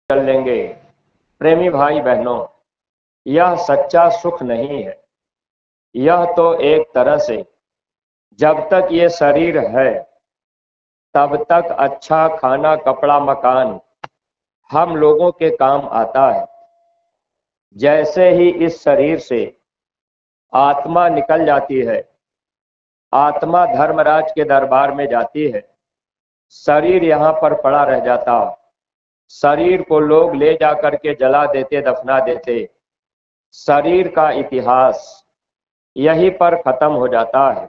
चल लेंगे। प्रेमी भाई बहनों, यह सच्चा सुख नहीं है। यह तो एक तरह से जब तक ये शरीर है तब तक अच्छा खाना कपड़ा मकान हम लोगों के काम आता है। जैसे ही इस शरीर से आत्मा निकल जाती है, आत्मा धर्मराज के दरबार में जाती है, शरीर यहाँ पर पड़ा रह जाता। शरीर को लोग ले जा करके जला देते, दफना देते। शरीर का इतिहास यहीं पर खत्म हो जाता है।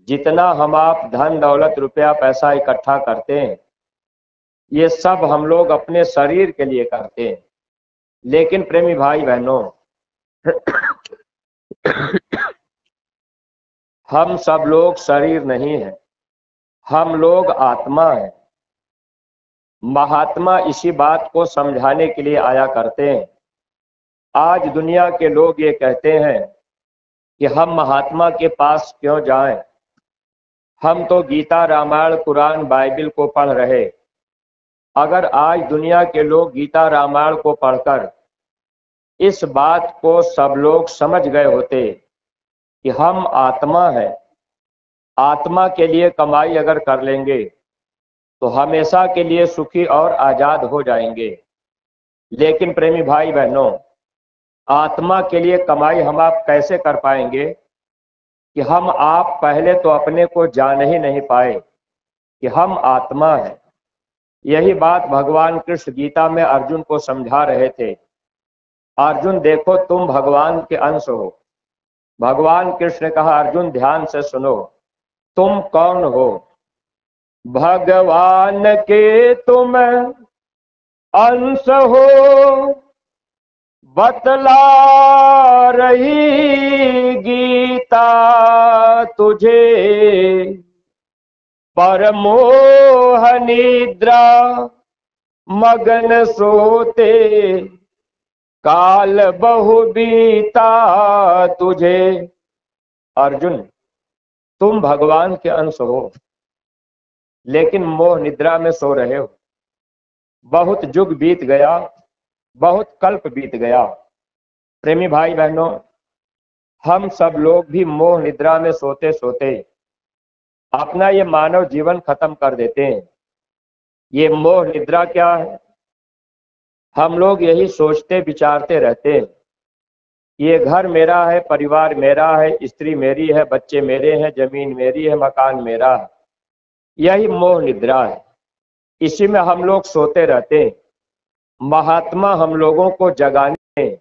जितना हम आप धन दौलत रुपया पैसा इकट्ठा करते हैं, ये सब हम लोग अपने शरीर के लिए करते हैं। लेकिन प्रेमी भाई बहनों, हम सब लोग शरीर नहीं हैं, हम लोग आत्मा हैं। महात्मा इसी बात को समझाने के लिए आया करते हैं। आज दुनिया के लोग ये कहते हैं कि हम महात्मा के पास क्यों जाएं? हम तो गीता रामायण कुरान बाइबिल को पढ़ रहे। अगर आज दुनिया के लोग गीता रामायण को पढ़कर इस बात को सब लोग समझ गए होते कि हम आत्मा हैं, आत्मा के लिए कमाई अगर कर लेंगे तो हमेशा के लिए सुखी और आजाद हो जाएंगे। लेकिन प्रेमी भाई बहनों, आत्मा के लिए कमाई हम आप कैसे कर पाएंगे कि हम आप पहले तो अपने को जान ही नहीं पाए कि हम आत्मा हैं। यही बात भगवान कृष्ण गीता में अर्जुन को समझा रहे थे। अर्जुन देखो, तुम भगवान के अंश हो। भगवान कृष्ण ने कहा, अर्जुन ध्यान से सुनो, तुम कौन हो? भगवान के तुम अंश हो, बतला रही गीता तुझे। पर मोह निद्रा मगन सोते, काल बहु बीता तुझे। अर्जुन, तुम भगवान के अंश हो, लेकिन मोह निद्रा में सो रहे हो। बहुत युग बीत गया, बहुत कल्प बीत गया। प्रेमी भाई बहनों, हम सब लोग भी मोह निद्रा में सोते सोते अपना ये मानव जीवन खत्म कर देते हैं। ये मोह निद्रा क्या है? हम लोग यही सोचते विचारते रहते हैं, ये घर मेरा है, परिवार मेरा है, स्त्री मेरी है, बच्चे मेरे हैं, जमीन मेरी है, मकान मेरा है। यही मोह निद्रा है, इसी में हम लोग सोते रहते हैं। महात्मा हम लोगों को जगाने,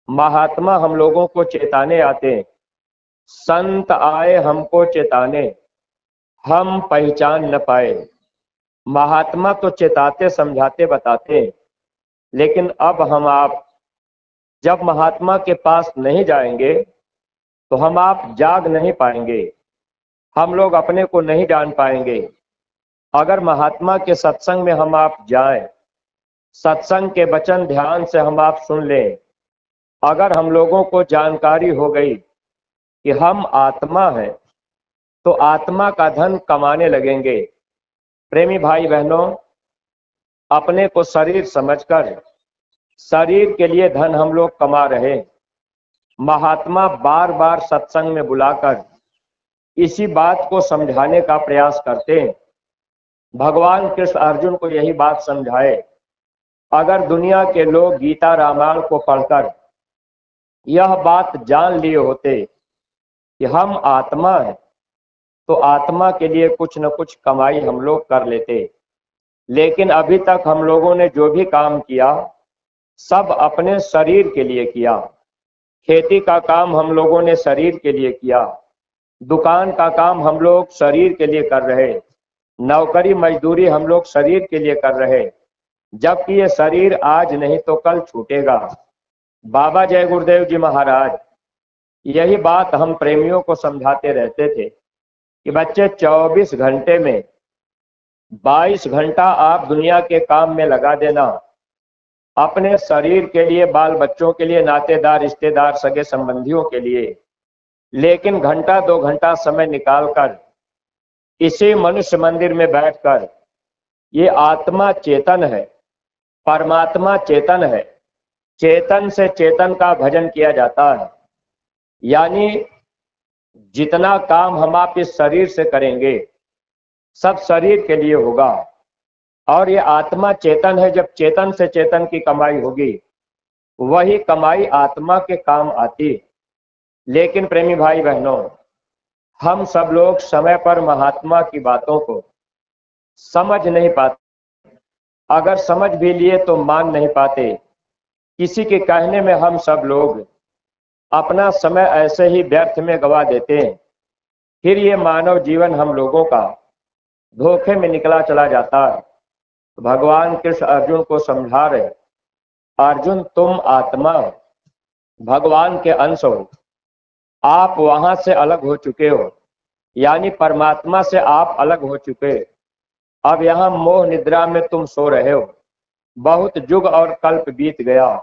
महात्मा हम लोगों को चेताने आते हैं। संत आए हमको चेताने, हम पहचान न पाए। महात्मा तो चेताते, समझाते, बताते हैं। लेकिन अब हम आप जब महात्मा के पास नहीं जाएंगे तो हम आप जाग नहीं पाएंगे, हम लोग अपने को नहीं जान पाएंगे। अगर महात्मा के सत्संग में हम आप जाएं, सत्संग के वचन ध्यान से हम आप सुन लें, अगर हम लोगों को जानकारी हो गई कि हम आत्मा हैं तो आत्मा का धन कमाने लगेंगे। प्रेमी भाई बहनों, अपने को शरीर समझकर शरीर के लिए धन हम लोग कमा रहे। महात्मा बार बार सत्संग में बुलाकर इसी बात को समझाने का प्रयास करते हैं। भगवान कृष्ण अर्जुन को यही बात समझाए। अगर दुनिया के लोग गीता रामायण को पढ़कर यह बात जान लिए होते कि हम आत्मा हैं तो आत्मा के लिए कुछ न कुछ कमाई हम लोग कर लेते। लेकिन अभी तक हम लोगों ने जो भी काम किया सब अपने शरीर के लिए किया। खेती का काम हम लोगों ने शरीर के लिए किया, दुकान का काम हम लोग शरीर के लिए कर रहे, नौकरी मजदूरी हम लोग शरीर के लिए कर रहे, जबकि ये शरीर आज नहीं तो कल छूटेगा। बाबा जय गुरुदेव जी महाराज यही बात हम प्रेमियों को समझाते रहते थे कि बच्चे 24 घंटे में 22 घंटा आप दुनिया के काम में लगा देना, अपने शरीर के लिए, बाल बच्चों के लिए, नातेदार रिश्तेदार सगे संबंधियों के लिए। लेकिन घंटा 2 घंटा समय निकालकर इसी मनुष्य मंदिर में बैठकर ये आत्मा चेतन है परमात्मा चेतन है, चेतन से चेतन का भजन किया जाता है। यानी जितना काम हम आप इस शरीर से करेंगे सब शरीर के लिए होगा, और ये आत्मा चेतन है। जब चेतन से चेतन की कमाई होगी वही कमाई आत्मा के काम आती। लेकिन प्रेमी भाई बहनों, हम सब लोग समय पर महात्मा की बातों को समझ नहीं पाते, अगर समझ भी लिए तो मान नहीं पाते। किसी के कहने में हम सब लोग अपना समय ऐसे ही व्यर्थ में गवा देते हैं। फिर ये मानव जीवन हम लोगों का धोखे में निकला चला जाता है। भगवान कृष्ण अर्जुन को समझा रहे, अर्जुन तुम आत्मा हो, भगवान के अंश हो, आप वहां से अलग हो चुके हो, यानी परमात्मा से आप अलग हो चुके। अब यहाँ मोह निद्रा में तुम सो रहे हो। बहुत युग और कल्प बीत गया।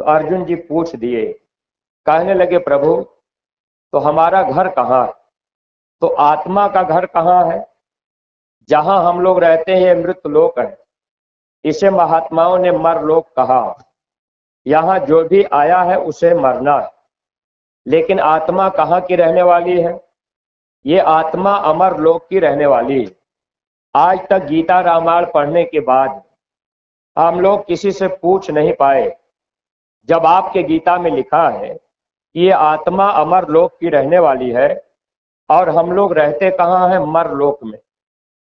तो अर्जुन जी पूछ दिए, कहने लगे प्रभु तो हमारा घर कहाँ है? तो आत्मा का घर कहाँ है? जहां हम लोग रहते हैं मृत लोक है, इसे महात्माओं ने मरलोक कहा। यहाँ जो भी आया है उसे मरना है। लेकिन आत्मा कहाँ की रहने वाली है? ये आत्मा अमर लोक की रहने वाली है। आज तक गीता रामायण पढ़ने के बाद हम लोग किसी से पूछ नहीं पाए, जब आपके गीता में लिखा है कि ये आत्मा अमर लोक की रहने वाली है, और हम लोग रहते कहाँ हैं? मर लोक में।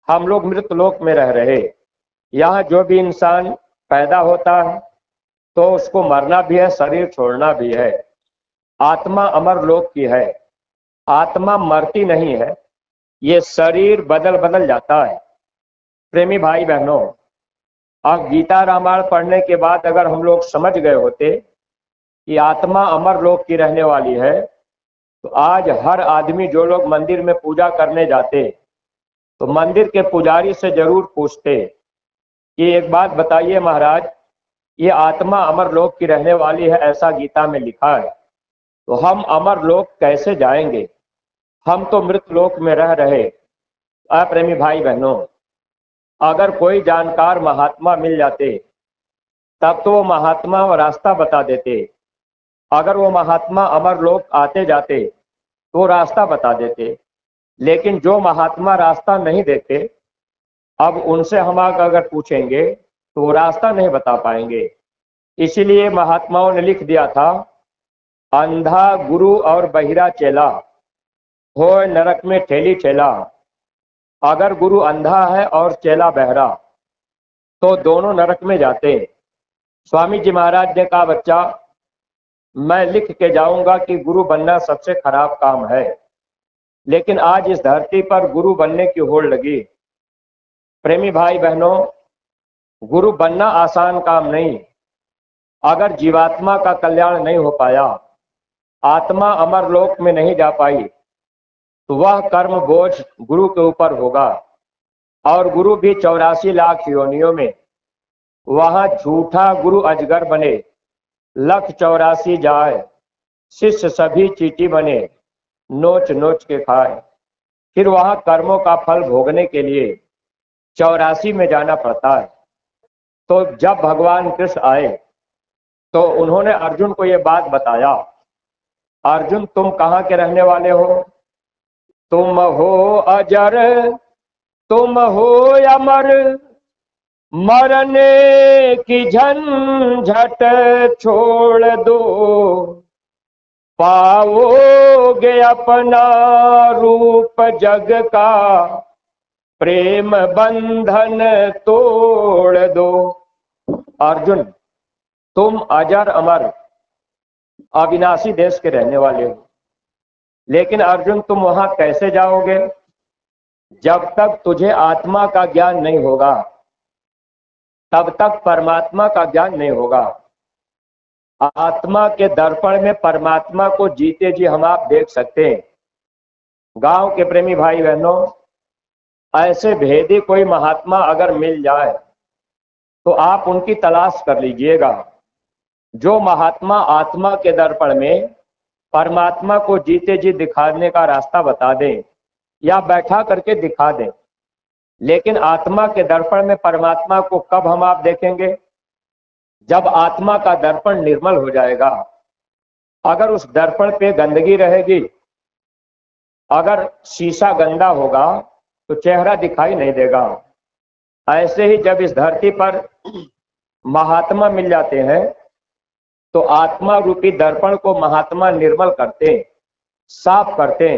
हम लोग मृत लोक में रह रहे। यहाँ जो भी इंसान पैदा होता है तो उसको मरना भी है, शरीर छोड़ना भी है। आत्मा अमर लोक की है, आत्मा मरती नहीं है, ये शरीर बदल बदल जाता है। प्रेमी भाई बहनों, अब गीता रामायण पढ़ने के बाद अगर हम लोग समझ गए होते कि आत्मा अमर लोक की रहने वाली है, तो आज हर आदमी जो लोग मंदिर में पूजा करने जाते तो मंदिर के पुजारी से जरूर पूछते कि एक बात बताइए महाराज, ये आत्मा अमर लोक की रहने वाली है, ऐसा गीता में लिखा है, तो हम अमर लोक कैसे जाएंगे? हम तो मृत लोक में रह रहे। प्रेमी भाई बहनों, अगर कोई जानकार महात्मा मिल जाते तब तो वो महात्मा रास्ता बता देते। अगर वो महात्मा अमर लोक आते जाते तो रास्ता बता देते। लेकिन जो महात्मा रास्ता नहीं देते, अब उनसे हम अगर पूछेंगे तो वो रास्ता नहीं बता पाएंगे। इसीलिए महात्माओं ने लिख दिया था, अंधा गुरु और बहिरा चेला हो नरक में ठेली ठेला। अगर गुरु अंधा है और चेला बहरा तो दोनों नरक में जाते हैं। स्वामी जी महाराज ने कहा, बच्चा मैं लिख के जाऊंगा कि गुरु बनना सबसे खराब काम है, लेकिन आज इस धरती पर गुरु बनने की होड़ लगी। प्रेमी भाई बहनों, गुरु बनना आसान काम नहीं। अगर जीवात्मा का कल्याण नहीं हो पाया, आत्मा अमर लोक में नहीं जा पाई, तो वह कर्म बोझ गुरु के ऊपर होगा। और गुरु भी 84 लाख योनियों में, वहां झूठा गुरु अजगर बने, 184 जाए, शिष्य सभी चींटी बने, नोच नोच के खाए। फिर वहां कर्मों का फल भोगने के लिए 84 में जाना पड़ता है। तो जब भगवान कृष्ण आए तो उन्होंने अर्जुन को ये बात बताया, अर्जुन तुम कहाँ के रहने वाले हो? तुम हो अजर, तुम हो अमर, मरने की झंझट छोड़ दो, पाओगे अपना रूप जग का, प्रेम बंधन तोड़ दो। अर्जुन तुम अजर अमर अविनाशी देश के रहने वाले हो, लेकिन अर्जुन तुम वहां कैसे जाओगे? जब तक तुझे आत्मा का ज्ञान नहीं होगा तब तक परमात्मा का ज्ञान नहीं होगा। आत्मा के दर्पण में परमात्मा को जीते जी हम आप देख सकते हैं। गांव के प्रेमी भाई बहनों, ऐसे भेदी कोई महात्मा अगर मिल जाए तो आप उनकी तलाश कर लीजिएगा, जो महात्मा आत्मा के दर्पण में परमात्मा को जीते जी दिखाने का रास्ता बता दें या बैठा करके दिखा दें। लेकिन आत्मा के दर्पण में परमात्मा को कब हम आप देखेंगे? जब आत्मा का दर्पण निर्मल हो जाएगा, अगर उस दर्पण पे गंदगी रहेगी, अगर शीशा गंदा होगा तो चेहरा दिखाई नहीं देगा। ऐसे ही जब इस धरती पर महात्मा मिल जाते हैं तो आत्मा रूपी दर्पण को महात्मा निर्मल करते, साफ करते।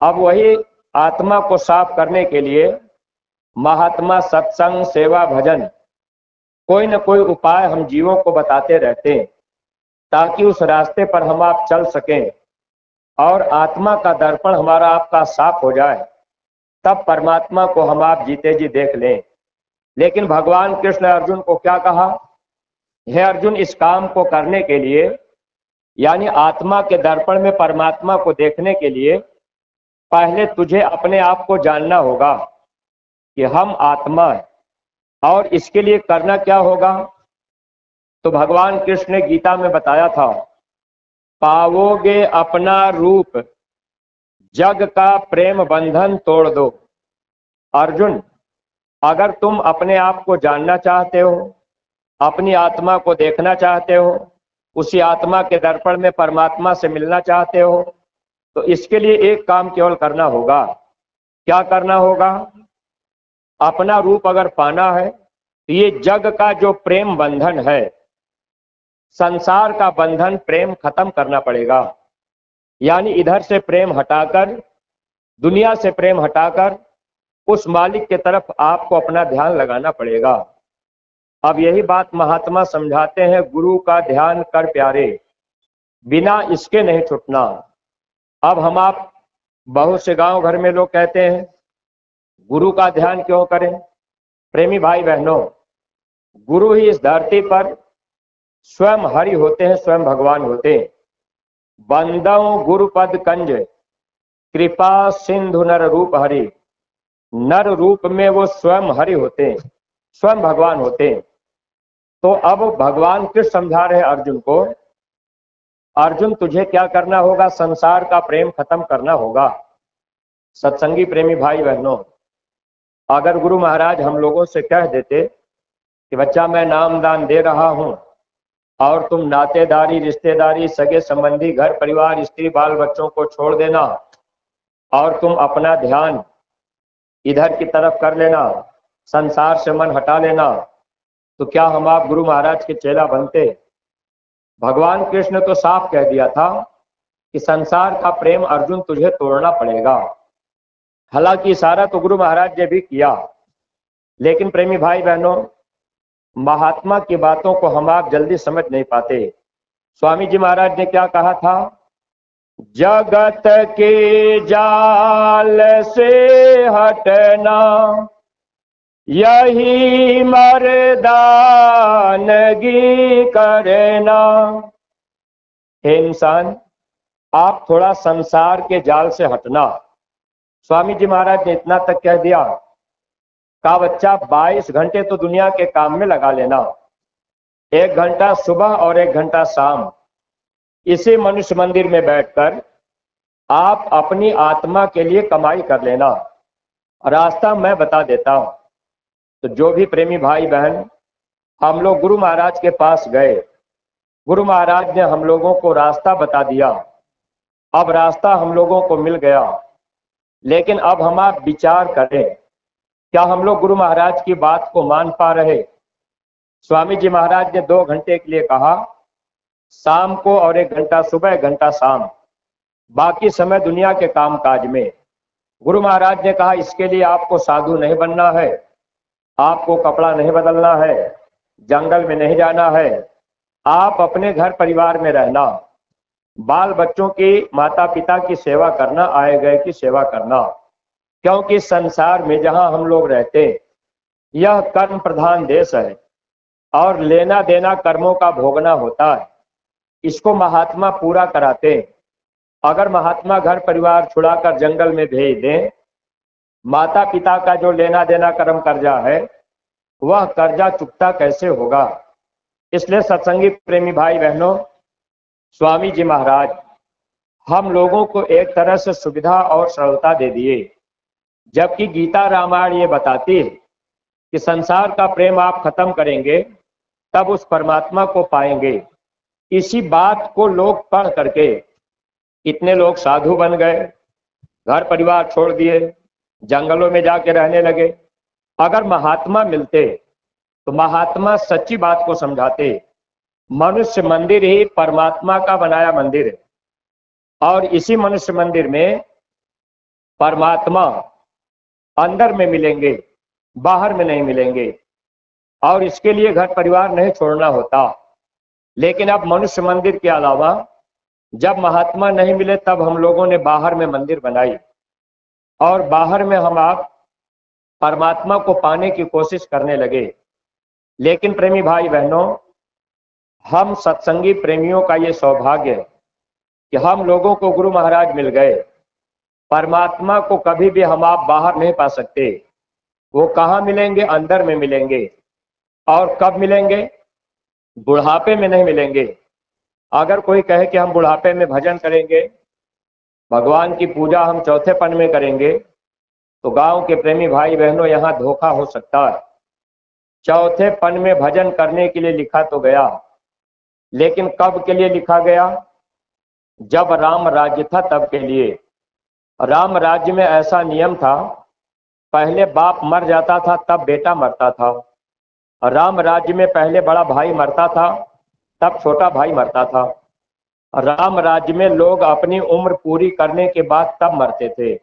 अब वही आत्मा को साफ करने के लिए महात्मा सत्संग, सेवा, भजन, कोई न कोई उपाय हम जीवों को बताते रहते हैं ताकि उस रास्ते पर हम आप चल सकें और आत्मा का दर्पण हमारा आपका साफ हो जाए, तब परमात्मा को हम आप जीते जी देख लें। लेकिन भगवान कृष्ण ने अर्जुन को क्या कहा? हे अर्जुन, इस काम को करने के लिए, यानी आत्मा के दर्पण में परमात्मा को देखने के लिए, पहले तुझे अपने आप को जानना होगा कि हम आत्मा है। और इसके लिए करना क्या होगा? तो भगवान कृष्ण ने गीता में बताया था, पावोगे अपना रूप, जग का प्रेम बंधन तोड़ दो। अर्जुन, अगर तुम अपने आप को जानना चाहते हो, अपनी आत्मा को देखना चाहते हो, उसी आत्मा के दर्पण में परमात्मा से मिलना चाहते हो, तो इसके लिए एक काम केवल करना होगा। क्या करना होगा? अपना रूप अगर पाना है तो ये जग का जो प्रेम बंधन है, संसार का बंधन, प्रेम खत्म करना पड़ेगा। यानी इधर से प्रेम हटाकर, दुनिया से प्रेम हटाकर उस मालिक के तरफ आपको अपना ध्यान लगाना पड़ेगा। अब यही बात महात्मा समझाते हैं, गुरु का ध्यान कर प्यारे, बिना इसके नहीं छूटना। अब हम आप बहुत से गांव घर में लोग कहते हैं गुरु का ध्यान क्यों करें? प्रेमी भाई बहनों, गुरु ही इस धरती पर स्वयं हरि होते हैं, स्वयं भगवान होते हैं। बंदौ गुरुपद कंज, कृपा सिंधु नर रूप हरि। नर रूप में वो स्वयं हरि होते हैं, स्वयं भगवान होते हैं। तो अब भगवान कृष्ण समझा रहे अर्जुन को, अर्जुन तुझे क्या करना होगा? संसार का प्रेम खत्म करना होगा। सत्संगी प्रेमी भाई बहनों, अगर गुरु महाराज हम लोगों से कह देते कि बच्चा मैं नाम दान दे रहा हूं और तुम नातेदारी, रिश्तेदारी, सगे संबंधी, घर परिवार, स्त्री बाल बच्चों को छोड़ देना और तुम अपना ध्यान इधर की तरफ कर लेना, संसार से मन हटा लेना, तो क्या हम आप गुरु महाराज के चेला बनते? भगवान कृष्ण ने तो साफ कह दिया था कि संसार का प्रेम अर्जुन तुझे तोड़ना पड़ेगा। हालांकि इशारा तो गुरु महाराज ने भी किया, लेकिन प्रेमी भाई बहनों, महात्मा की बातों को हम आप जल्दी समझ नहीं पाते। स्वामी जी महाराज ने क्या कहा था? जगत के जाल से हटना, यही मर्दानगी करना। हे इंसान, आप थोड़ा संसार के जाल से हटना। स्वामी जी महाराज ने इतना तक कह दिया, का बच्चा 22 घंटे तो दुनिया के काम में लगा लेना, 1 घंटा सुबह और 1 घंटा शाम इसी मनुष्य मंदिर में बैठकर आप अपनी आत्मा के लिए कमाई कर लेना। रास्ता मैं बता देता हूं। तो जो भी प्रेमी भाई बहन हम लोग गुरु महाराज के पास गए, गुरु महाराज ने हम लोगों को रास्ता बता दिया। अब रास्ता हम लोगों को मिल गया, लेकिन अब हम आप विचार करें, क्या हम लोग गुरु महाराज की बात को मान पा रहे? स्वामी जी महाराज ने 2 घंटे के लिए कहा, शाम को, और 1 घंटा सुबह, 1 घंटा शाम, बाकी समय दुनिया के काम काज में। गुरु महाराज ने कहा, इसके लिए आपको साधु नहीं बनना है, आपको कपड़ा नहीं बदलना है, जंगल में नहीं जाना है, आप अपने घर परिवार में रहना, बाल बच्चों की, माता पिता की सेवा करना, आए गए की सेवा करना। क्योंकि संसार में जहां हम लोग रहते, यह कर्म प्रधान देश है और लेना देना कर्मों का भोगना होता है। इसको महात्मा पूरा कराते। अगर महात्मा घर परिवार छुड़ाकर जंगल में भेज दें, माता पिता का जो लेना देना कर्म कर्जा है, वह कर्जा चुकता कैसे होगा? इसलिए सत्संगी प्रेमी भाई बहनों, स्वामी जी महाराज हम लोगों को एक तरह से सुविधा और सरलता दे दिए, जबकि गीता रामायण ये बताती है कि संसार का प्रेम आप खत्म करेंगे तब उस परमात्मा को पाएंगे। इसी बात को लोग पढ़ करके कितने लोग साधु बन गए, घर परिवार छोड़ दिए, जंगलों में जाके रहने लगे। अगर महात्मा मिलते तो महात्मा सच्ची बात को समझाते। मनुष्य मंदिर ही परमात्मा का बनाया मंदिर है, और इसी मनुष्य मंदिर में परमात्मा अंदर में मिलेंगे, बाहर में नहीं मिलेंगे। और इसके लिए घर परिवार नहीं छोड़ना होता। लेकिन अब मनुष्य मंदिर के अलावा जब महात्मा नहीं मिले, तब हम लोगों ने बाहर में मंदिर बनाई, और बाहर में हम आप परमात्मा को पाने की कोशिश करने लगे। लेकिन प्रेमी भाई बहनों, हम सत्संगी प्रेमियों का ये सौभाग्य है कि हम लोगों को गुरु महाराज मिल गए। परमात्मा को कभी भी हम आप बाहर नहीं पा सकते। वो कहाँ मिलेंगे? अंदर में मिलेंगे। और कब मिलेंगे? बुढ़ापे में नहीं मिलेंगे। अगर कोई कहे कि हम बुढ़ापे में भजन करेंगे, भगवान की पूजा हम चौथेपन में करेंगे, तो गांव के प्रेमी भाई बहनों, यहाँ धोखा हो सकता है। चौथेपन में भजन करने के लिए लिखा तो गया, लेकिन कब के लिए लिखा गया? जब राम राज्य था तब के लिए। राम राज्य में ऐसा नियम था, पहले बाप मर जाता था तब बेटा मरता था। राम राज्य में पहले बड़ा भाई मरता था तब छोटा भाई मरता था। राम राज्य में लोग अपनी उम्र पूरी करने के बाद तब मरते थे।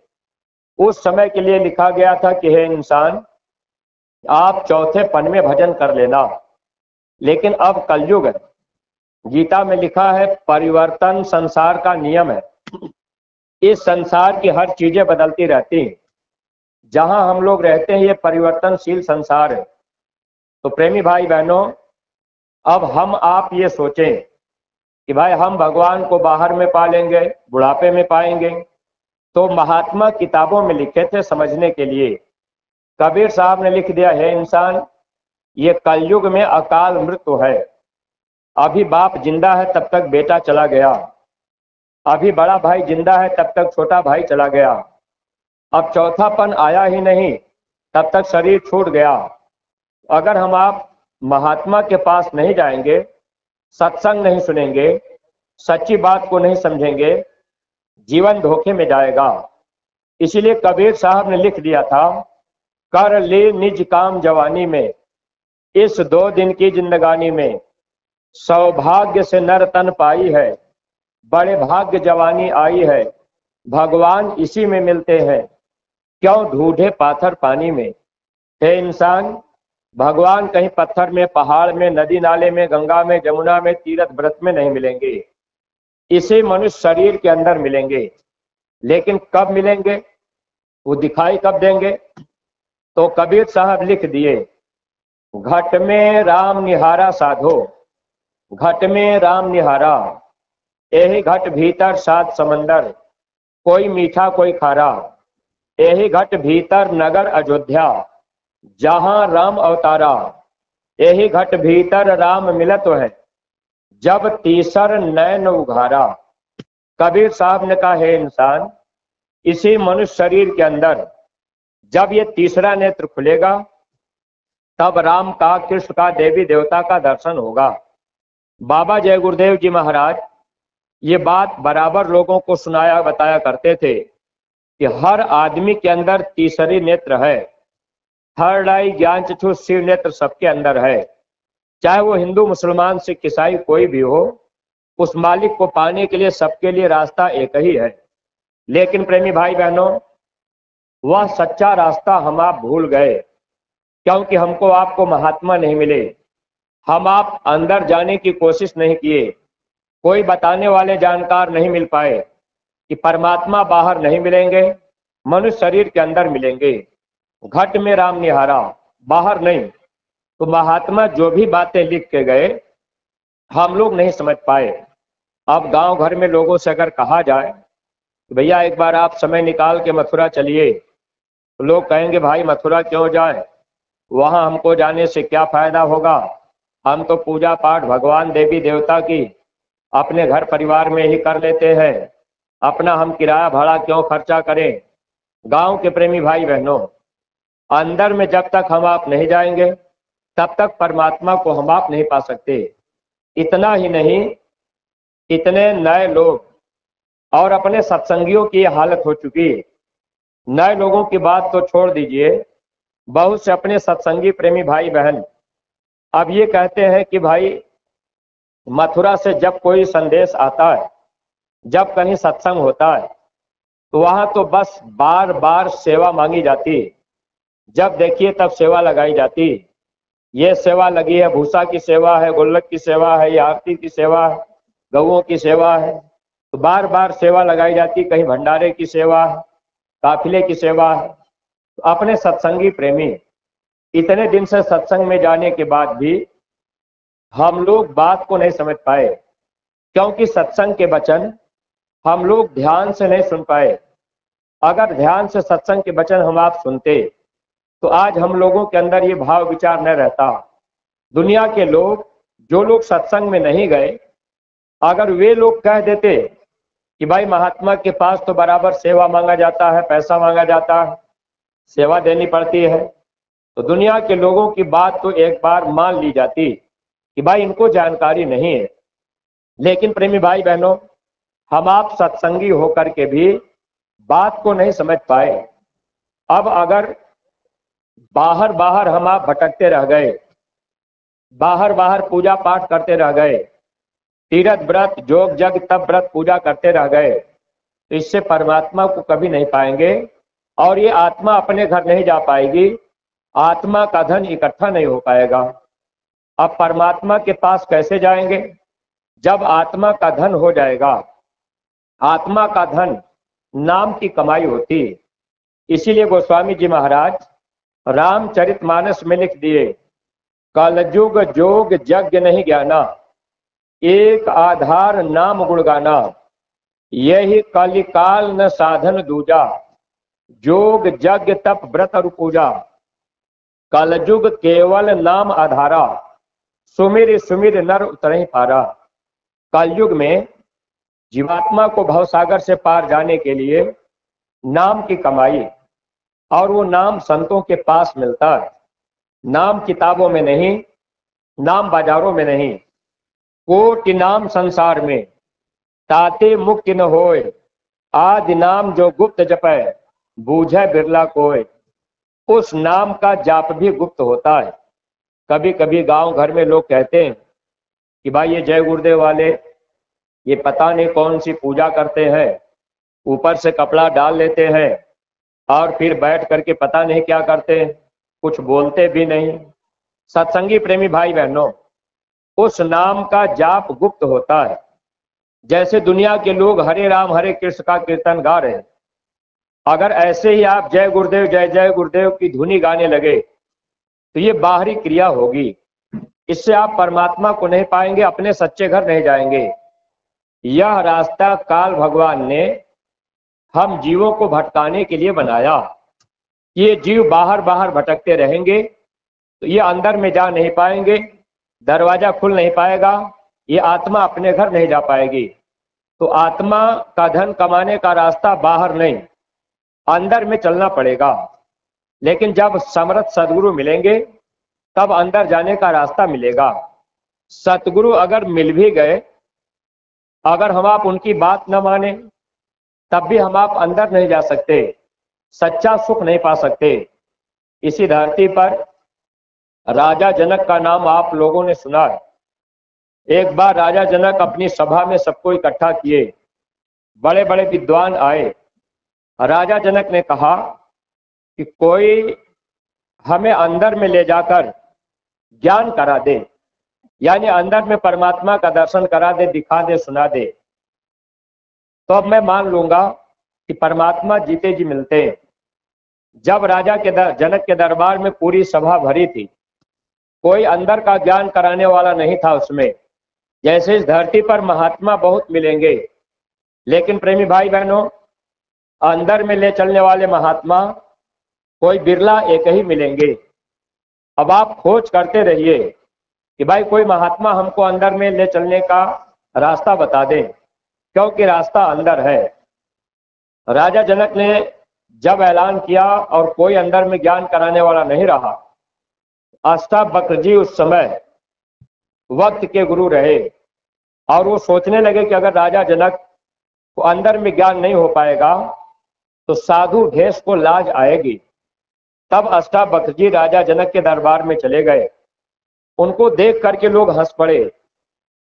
उस समय के लिए लिखा गया था कि हे इंसान, आप चौथेपन में भजन कर लेना। लेकिन अब कलयुग है। गीता में लिखा है परिवर्तन संसार का नियम है। इस संसार की हर चीजें बदलती रहती हैं। जहां हम लोग रहते हैं ये परिवर्तनशील संसार है। तो प्रेमी भाई बहनों, अब हम आप ये सोचें कि भाई हम भगवान को बाहर में पा लेंगे, बुढ़ापे में पाएंगे। तो महात्मा किताबों में लिखे थे समझने के लिए। कबीर साहब ने लिख दिया, है इंसान, ये कलयुग में अकाल मृत्यु है। अभी बाप जिंदा है तब तक बेटा चला गया, अभी बड़ा भाई जिंदा है तब तक छोटा भाई चला गया, अब चौथापन आया ही नहीं तब तक शरीर छूट गया। अगर हम आप महात्मा के पास नहीं जाएंगे, सत्संग नहीं सुनेंगे, सच्ची बात को नहीं समझेंगे, जीवन धोखे में जाएगा। इसीलिए कबीर साहब ने लिख दिया था, कर ले निज काम जवानी में, इस 2 दिन की जिंदगानी में, सौभाग्य से नर तन पाई है, बड़े भाग्य जवानी आई है, भगवान इसी में मिलते हैं, क्यों ढूंढे पाथर पानी में। हे इंसान, भगवान कहीं पत्थर में, पहाड़ में, नदी नाले में, गंगा में, जमुना में, तीर्थ व्रत में नहीं मिलेंगे। इसी मनुष्य शरीर के अंदर मिलेंगे। लेकिन कब मिलेंगे? वो दिखाई कब देंगे? तो कबीर साहब लिख दिए, घट में राम निहारा साधो, घट में राम निहारा, यही घट भीतर 7 समंदर, कोई मीठा कोई खारा, यही घट भीतर नगर अयोध्या, जहां राम अवतारा, यही घट भीतर राम मिलत है, जब तीसर नैन उघारा। कबीर साहब ने कहा, है इंसान, इसी मनुष्य शरीर के अंदर जब ये तीसरा नेत्र खुलेगा, तब राम का, कृष्ण का, देवी देवता का दर्शन होगा। बाबा जय गुरुदेव जी महाराज ये बात बराबर लोगों को सुनाया बताया करते थे कि हर आदमी के अंदर तीसरी नेत्र है। थर्ड आई, ज्ञान चक्षु, शिव नेत्र सबके अंदर है। चाहे वो हिंदू, मुसलमान, सिख, ईसाई कोई भी हो, उस मालिक को पाने के लिए सबके लिए रास्ता एक ही है। लेकिन प्रेमी भाई बहनों, वह सच्चा रास्ता हम आप भूल गए, क्योंकि हमको आपको महात्मा नहीं मिले। हम आप अंदर जाने की कोशिश नहीं किए, कोई बताने वाले जानकार नहीं मिल पाए कि परमात्मा बाहर नहीं मिलेंगे, मनुष्य शरीर के अंदर मिलेंगे। घट में राम निहारा, बाहर नहीं। तो महात्मा जो भी बातें लिख के गए हम लोग नहीं समझ पाए। अब गांव घर में लोगों से अगर कहा जाए तो भैया एक बार आप समय निकाल के मथुरा चलिए, तो लोग कहेंगे भाई मथुरा क्यों जाए, वहां हमको जाने से क्या फायदा होगा, हम तो पूजा पाठ भगवान देवी देवता की अपने घर परिवार में ही कर लेते हैं, अपना हम किराया भाड़ा क्यों खर्चा करें। गांव के प्रेमी भाई बहनों, अंदर में जब तक हम आप नहीं जाएंगे तब तक परमात्मा को हम आप नहीं पा सकते। इतना ही नहीं, इतने नए लोग और अपने सत्संगियों की हालत हो चुकी। नए लोगों की बात तो छोड़ दीजिए, बहुत से अपने सत्संगी प्रेमी भाई बहन अब ये कहते हैं कि भाई मथुरा से जब कोई संदेश आता है, जब कहीं सत्संग होता है, तो वहां तो बस बार बार सेवा मांगी जाती, जब देखिए तब सेवा लगाई जाती। ये सेवा लगी है, भूसा की सेवा है, गुल्लक की सेवा है, या आरती की सेवा है, गऊओं की सेवा है, तो बार बार सेवा लगाई जाती। कहीं भंडारे की सेवा है, काफिले की सेवा है। तो अपने सत्संगी प्रेमी इतने दिन से सत्संग में जाने के बाद भी हम लोग बात को नहीं समझ पाए, क्योंकि सत्संग के वचन हम लोग ध्यान से नहीं सुन पाए। अगर ध्यान से सत्संग के वचन हम आप सुनते तो आज हम लोगों के अंदर ये भाव विचार न रहता। दुनिया के लोग, जो लोग सत्संग में नहीं गए, अगर वे लोग कह देते कि भाई महात्मा के पास तो बराबर सेवा मांगा जाता है, पैसा मांगा जाता है, सेवा देनी पड़ती है, तो दुनिया के लोगों की बात तो एक बार मान ली जाती कि भाई इनको जानकारी नहीं है। लेकिन प्रेमी भाई बहनों, हम आप सत्संगी होकर के भी बात को नहीं समझ पाए। अब अगर बाहर बाहर हम आप भटकते रह गए, बाहर बाहर पूजा पाठ करते रह गए, तीर्थ व्रत जोग जग तप व्रत पूजा करते रह गए, तो इससे परमात्मा को कभी नहीं पाएंगे और ये आत्मा अपने घर नहीं जा पाएगी, आत्मा का धन इकट्ठा नहीं हो पाएगा। अब परमात्मा के पास कैसे जाएंगे? जब आत्मा का धन हो जाएगा। आत्मा का धन नाम की कमाई होती। इसीलिए गोस्वामी जी महाराज रामचरितमानस में लिख दिए, कलयुग जोग यज्ञ नहीं ज्ञाना, एक आधार नाम गुण गाना, यही कलिकाल न साधन दूजा, जोग यज्ञ तप व्रत और पूजा, कलयुग केवल नाम आधारा, सुमिर सुमिर नर उतरहि पारा। कलयुग में जीवात्मा को भवसागर से पार जाने के लिए नाम की कमाई, और वो नाम संतों के पास मिलता है, नाम किताबों में नहीं, नाम बाजारों में नहीं। कोटि नाम संसार में ताते मुक्ति न होए, आदि नाम जो गुप्त जपै, बूझे बिरला कोय। उस नाम का जाप भी गुप्त होता है। कभी कभी गांव घर में लोग कहते हैं कि भाई ये जय गुरुदेव वाले ये पता नहीं कौन सी पूजा करते हैं, ऊपर से कपड़ा डाल लेते हैं और फिर बैठ करके पता नहीं क्या करते हैं, कुछ बोलते भी नहीं। सत्संगी प्रेमी भाई बहनों, उस नाम का जाप गुप्त होता है। जैसे दुनिया के लोग हरे राम हरे कृष्ण का कीर्तन गा रहे हैं, अगर ऐसे ही आप जय गुरुदेव जय जय गुरुदेव की धुनी गाने लगे तो ये बाहरी क्रिया होगी, इससे आप परमात्मा को नहीं पाएंगे, अपने सच्चे घर नहीं जाएंगे। यह रास्ता काल भगवान ने हम जीवों को भटकाने के लिए बनाया। ये जीव बाहर बाहर भटकते रहेंगे तो ये अंदर में जा नहीं पाएंगे, दरवाजा खुल नहीं पाएगा, ये आत्मा अपने घर नहीं जा पाएगी। तो आत्मा का धन कमाने का रास्ता बाहर नहीं, अंदर में चलना पड़ेगा। लेकिन जब समर्थ सदगुरु मिलेंगे तब अंदर जाने का रास्ता मिलेगा। सतगुरु अगर मिल भी गए, अगर हम आप उनकी बात न माने तब भी हम आप अंदर नहीं जा सकते, सच्चा सुख नहीं पा सकते। इसी धरती पर राजा जनक का नाम आप लोगों ने सुना है। एक बार राजा जनक अपनी सभा में सबको इकट्ठा किए, बड़े बड़े विद्वान आए। राजा जनक ने कहा कि कोई हमें अंदर में ले जाकर ज्ञान करा दे, यानी अंदर में परमात्मा का दर्शन करा दे, दिखा दे, सुना दे, तो अब मैं मान लूंगा कि परमात्मा जीते जी मिलते हैं। जब राजा के जनक के दरबार में पूरी सभा भरी थी, कोई अंदर का ज्ञान कराने वाला नहीं था उसमें। जैसे इस धरती पर महात्मा बहुत मिलेंगे, लेकिन प्रेमी भाई बहनों, अंदर में ले चलने वाले महात्मा कोई बिरला एक ही मिलेंगे। अब आप खोज करते रहिए कि भाई कोई महात्मा हमको अंदर में ले चलने का रास्ता बता दे, क्योंकि रास्ता अंदर है। राजा जनक ने जब ऐलान किया और कोई अंदर में ज्ञान कराने वाला नहीं रहा, अष्टावक्र जी उस समय वक्त के गुरु रहे और वो सोचने लगे कि अगर राजा जनक को अंदर में ज्ञान नहीं हो पाएगा तो साधु भेष को लाज आएगी। तब अष्टावक्र जी राजा जनक के दरबार में चले गए। उनको देख करके लोग हंस पड़े,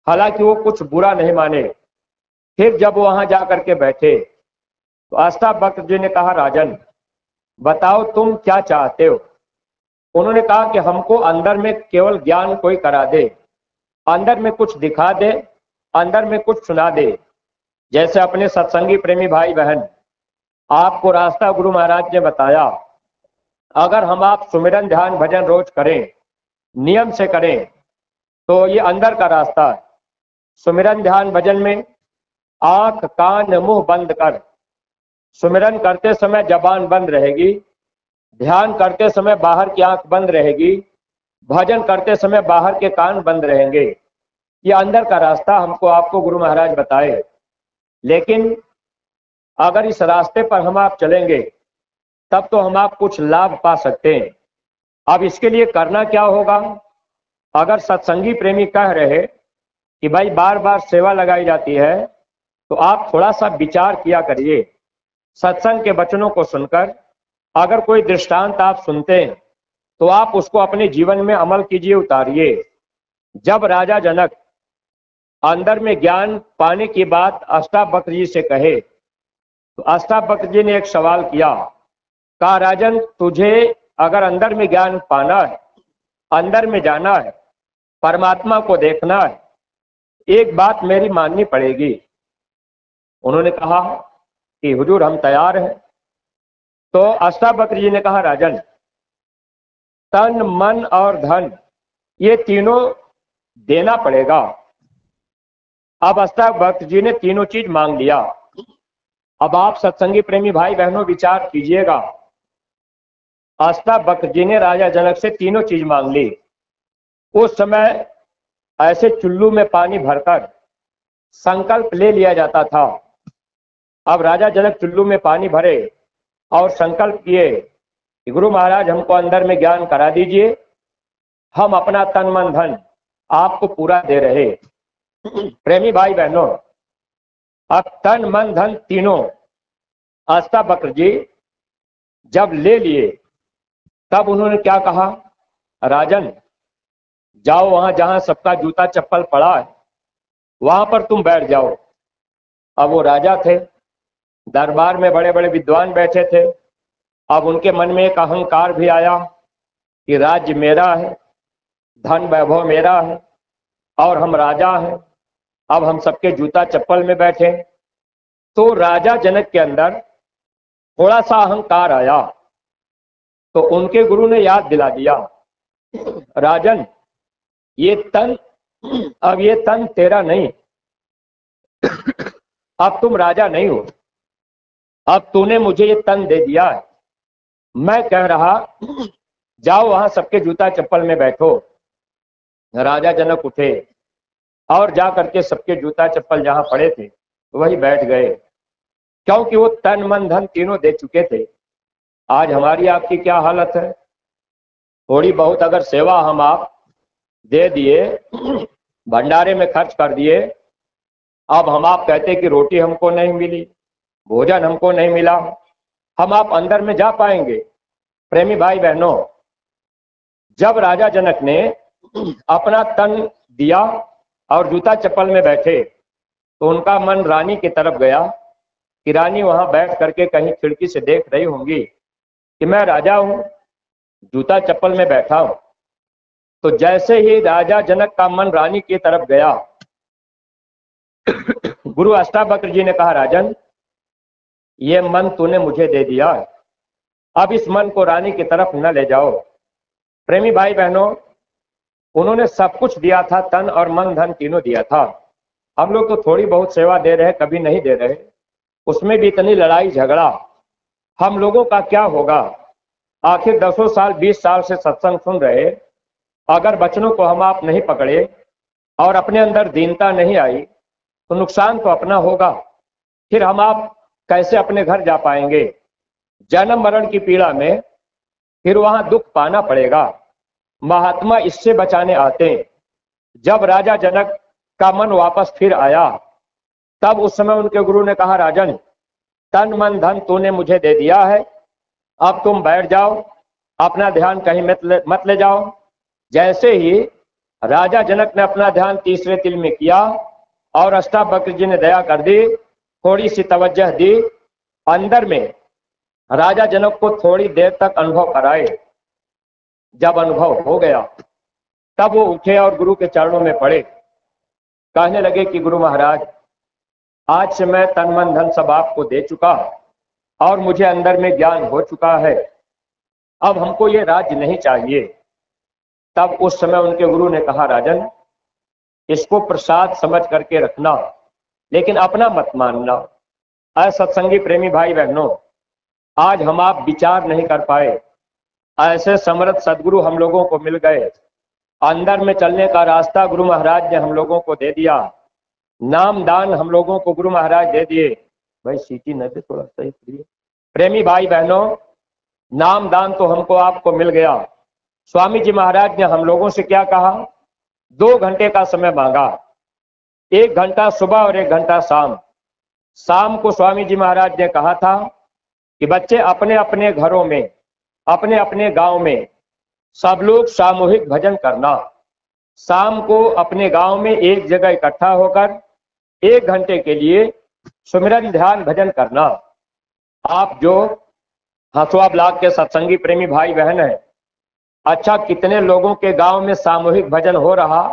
हालांकि वो कुछ बुरा नहीं माने। फिर जब वहां जा करके बैठे तो अष्टावक्र जी ने कहा, राजन बताओ तुम क्या चाहते हो। उन्होंने कहा कि हमको अंदर में केवल ज्ञान कोई करा दे, अंदर में कुछ दिखा दे, अंदर में कुछ सुना दे। जैसे अपने सत्संगी प्रेमी भाई बहन, आपको रास्ता गुरु महाराज ने बताया, अगर हम आप सुमिरन ध्यान भजन रोज करें, नियम से करें, तो ये अंदर का रास्ता है। सुमिरन ध्यान भजन में आंख कान मुंह बंद कर सुमिरन करते समय जबान बंद रहेगी, ध्यान करते समय बाहर की आंख बंद रहेगी, भजन करते समय बाहर के कान बंद रहेंगे। ये अंदर का रास्ता हमको आपको गुरु महाराज बताए। लेकिन अगर इस रास्ते पर हम आप चलेंगे तब तो हम आप कुछ लाभ पा सकते हैं। अब इसके लिए करना क्या होगा? अगर सत्संगी प्रेमी कह रहे कि भाई बार बार सेवा लगाई जाती है, तो आप थोड़ा सा विचार किया करिए। सत्संग के वचनों को सुनकर अगर कोई दृष्टांत आप सुनते हैं तो आप उसको अपने जीवन में अमल कीजिए, उतारिए। जब राजा जनक अंदर में ज्ञान पाने की बात अष्टावक्र जी से कहे तो अष्टावक्र जी ने एक सवाल किया, कहा राजन तुझे अगर अंदर में ज्ञान पाना है, अंदर में जाना है, परमात्मा को देखना है, एक बात मेरी माननी पड़ेगी। उन्होंने कहा कि हुजूर हम तैयार हैं। तो अष्टावक्र जी ने कहा, राजन तन मन और धन ये तीनों देना पड़ेगा। अब अष्टावक्र जी ने तीनों चीज मांग लिया। अब आप सत्संगी प्रेमी भाई बहनों विचार कीजिएगा, अष्टावक्र जी ने राजा जनक से तीनों चीज मांग ली। उस समय ऐसे चुल्लू में पानी भरकर संकल्प ले लिया जाता था। अब राजा जनक चुल्लू में पानी भरे और संकल्प किए कि गुरु महाराज हमको अंदर में ज्ञान करा दीजिए, हम अपना तन मन धन आपको पूरा दे रहे। प्रेमी भाई बहनों, अब तन मन धन तीनों अष्टावक्र जी जब ले लिए तब उन्होंने क्या कहा, राजन जाओ वहां जहां सबका जूता चप्पल पड़ा है वहां पर तुम बैठ जाओ। अब वो राजा थे, दरबार में बड़े बड़े विद्वान बैठे थे। अब उनके मन में एक अहंकार भी आया कि राज्य मेरा है, धन वैभव मेरा है और हम राजा हैं, अब हम सबके जूता चप्पल में बैठे। तो राजा जनक के अंदर थोड़ा सा अहंकार आया तो उनके गुरु ने याद दिला दिया, राजन अब ये तन तेरा नहीं, अब तुम राजा नहीं हो, अब तूने मुझे ये तन दे दिया है। मैं कह रहा जाओ वहां सबके जूता चप्पल में बैठो। राजा जनक उठे और जा करके सबके जूता चप्पल जहां पड़े थे वही बैठ गए, क्योंकि वो तन मन धन तीनों दे चुके थे। आज हमारी आपकी क्या हालत है? थोड़ी बहुत अगर सेवा हम आप दे दिए, भंडारे में खर्च कर दिए, अब हम आप कहते कि रोटी हमको नहीं मिली, भोजन हमको नहीं मिला, हम आप अंदर में जा पाएंगे? प्रेमी भाई बहनों, जब राजा जनक ने अपना तन दिया और जूता चप्पल में बैठे तो उनका मन रानी की तरफ गया कि रानी वहां बैठ करके कहीं खिड़की से देख रही होंगी कि मैं राजा हूं, जूता चप्पल में बैठा हूं। तो जैसे ही राजा जनक का मन रानी की तरफ गया, गुरु अष्टावक्र जी ने कहा, राजन ये मन तूने मुझे दे दिया है, अब इस मन को रानी की तरफ न ले जाओ। प्रेमी भाई बहनों, उन्होंने सब कुछ दिया था, तन और मन धन तीनों दिया था। हम लोग तो थोड़ी बहुत सेवा दे रहे, कभी नहीं दे रहे, उसमें भी इतनी लड़ाई झगड़ा, हम लोगों का क्या होगा? आखिर 10 साल 20 साल से सत्संग सुन रहे, अगर वचनों को हम आप नहीं पकड़े और अपने अंदर दीनता नहीं आई तो नुकसान तो अपना होगा। फिर हम आप कैसे अपने घर जा पाएंगे? जन्म मरण की पीड़ा में फिर वहां दुख पाना पड़ेगा। महात्मा इससे बचाने आते हैं। जब राजा जनक का मन वापस फिर आया, तब उस समय उनके गुरु ने कहा, राजन, तन मन धन तूने मुझे दे दिया है, अब तुम बैठ जाओ, अपना ध्यान कहीं मत ले जाओ। जैसे ही राजा जनक ने अपना ध्यान तीसरे तिल में किया और अष्टावक्र जी ने दया कर दी, थोड़ी सी तवज्जह दी, अंदर में राजा जनक को थोड़ी देर तक अनुभव कराए। जब अनुभव हो गया, तब वो उठे और गुरु के चरणों में पड़े। कहने लगे कि गुरु महाराज, आज से मैं तन मन धन सब आपको दे चुका और मुझे अंदर में ज्ञान हो चुका है, अब हमको ये राज्य नहीं चाहिए। तब उस समय उनके गुरु ने कहा, राजन, इसको प्रसाद समझ करके रखना, लेकिन अपना मत मानना। असत्संगी प्रेमी भाई बहनों, आज हम आप विचार नहीं कर पाए, ऐसे समर्थ सदगुरु हम लोगों को मिल गए, अंदर में चलने का रास्ता गुरु महाराज ने हम लोगों को दे दिया, नाम दान हम लोगों को गुरु महाराज दे दिए। भाई सीटी न दे, थोड़ा सही करिए। प्रेमी भाई बहनों, नाम दान तो हमको आपको मिल गया। स्वामी जी महाराज ने हम लोगों से क्या कहा? 2 घंटे का समय मांगा, 1 घंटा सुबह और 1 घंटा शाम। शाम को स्वामी जी महाराज ने कहा था कि बच्चे अपने अपने घरों में, अपने अपने गांव में सब लोग सामूहिक भजन करना। शाम को अपने गांव में एक जगह इकट्ठा होकर 1 घंटे के लिए सुमिरन ध्यान भजन करना। आप जो हसुआ ब्लॉक के सत्संगी प्रेमी भाई बहन है, अच्छा कितने लोगों के गांव में सामूहिक भजन हो रहा?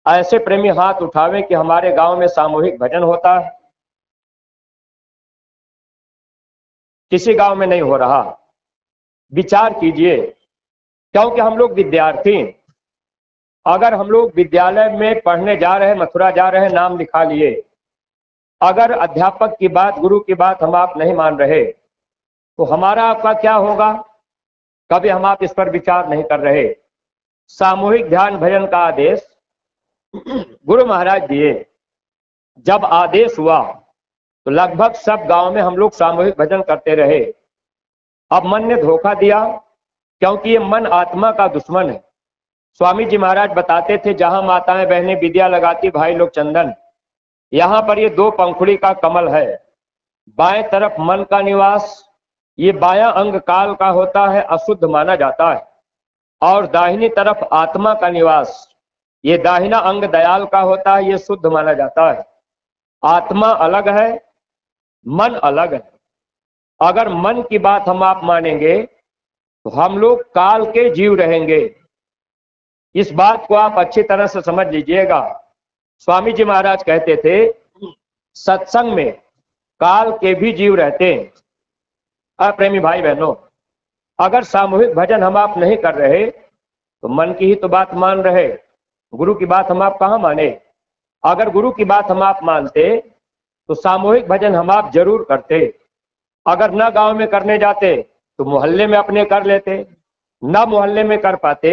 ऐसे प्रेमी हाथ उठावे कि हमारे गांव में सामूहिक भजन होता है। किसी गांव में नहीं हो रहा। विचार कीजिए, क्योंकि हम लोग विद्यार्थी, अगर हम लोग विद्यालय में पढ़ने जा रहे हैं, मथुरा जा रहे हैं, नाम लिखा लिए, अगर अध्यापक की बात, गुरु की बात हम आप नहीं मान रहे, तो हमारा आपका क्या होगा? कभी हम आप इस पर विचार नहीं कर रहे। सामूहिक ध्यान भजन का आदेश गुरु महाराज दिए। जब आदेश हुआ तो लगभग सब गांव में हम लोग सामूहिक भजन करते रहे। अब मन ने धोखा दिया, क्योंकि ये मन आत्मा का दुश्मन है। स्वामी जी महाराज बताते थे, जहां माताएं बहनें विद्या लगाती भाई लोग चंदन, यहाँ पर ये 2 पंखुड़ी का कमल है। बाएं तरफ मन का निवास, ये बायां अंग काल का होता है, अशुद्ध माना जाता है, और दाहिनी तरफ आत्मा का निवास, ये दाहिना अंग दयाल का होता है, ये शुद्ध माना जाता है। आत्मा अलग है, मन अलग है। अगर मन की बात हम आप मानेंगे तो हम लोग काल के जीव रहेंगे। इस बात को आप अच्छी तरह से समझ लीजिएगा। स्वामी जी महाराज कहते थे, सत्संग में काल के भी जीव रहते हैं। प्रेमी भाई बहनों, अगर सामूहिक भजन हम आप नहीं कर रहे तो मन की ही तो बात मान रहे, गुरु की बात हम आप कहाँ माने? अगर गुरु की बात हम आप मानते तो सामूहिक भजन हम आप जरूर करते। अगर न गांव में करने जाते तो मोहल्ले में अपने कर लेते, न मोहल्ले में कर पाते,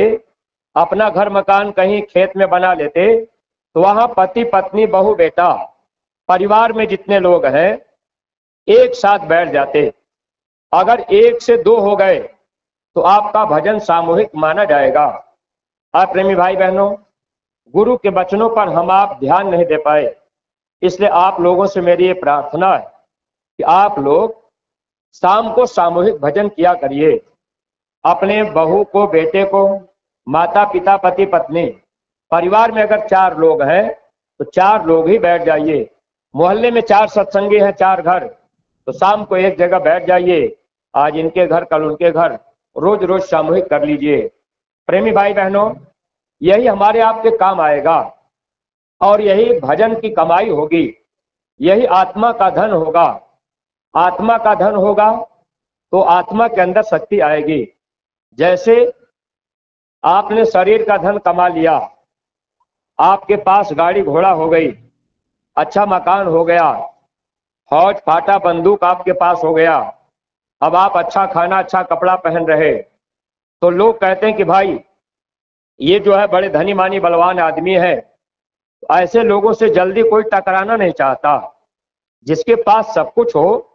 अपना घर मकान कहीं खेत में बना लेते, तो वहां पति पत्नी बहू बेटा परिवार में जितने लोग हैं एक साथ बैठ जाते। अगर 1 से 2 हो गए तो आपका भजन सामूहिक माना जाएगा। आप प्रेमी भाई बहनों, गुरु के वचनों पर हम आप ध्यान नहीं दे पाए, इसलिए आप लोगों से मेरी ये प्रार्थना है कि आप लोग शाम को सामूहिक भजन किया करिए। अपने बहू को, बेटे को, माता पिता पति पत्नी, परिवार में अगर 4 लोग हैं तो 4 लोग ही बैठ जाइए। मोहल्ले में 4 सत्संगी हैं, 4 घर, तो शाम को एक जगह बैठ जाइए। आज इनके घर, कल उनके घर, रोज रोज सामूहिक कर लीजिए। प्रेमी भाई बहनों, यही हमारे आपके काम आएगा और यही भजन की कमाई होगी, यही आत्मा का धन होगा। आत्मा का धन होगा तो आत्मा के अंदर शक्ति आएगी। जैसे आपने शरीर का धन कमा लिया, आपके पास गाड़ी घोड़ा हो गई, अच्छा मकान हो गया, फौज फाटा बंदूक आपके पास हो गया, अब आप अच्छा खाना अच्छा कपड़ा पहन रहे, तो लोग कहते हैं कि भाई ये जो है बड़े धनी मानी बलवान आदमी है। तो ऐसे लोगों से जल्दी कोई टकराना नहीं चाहता। जिसके पास सब कुछ हो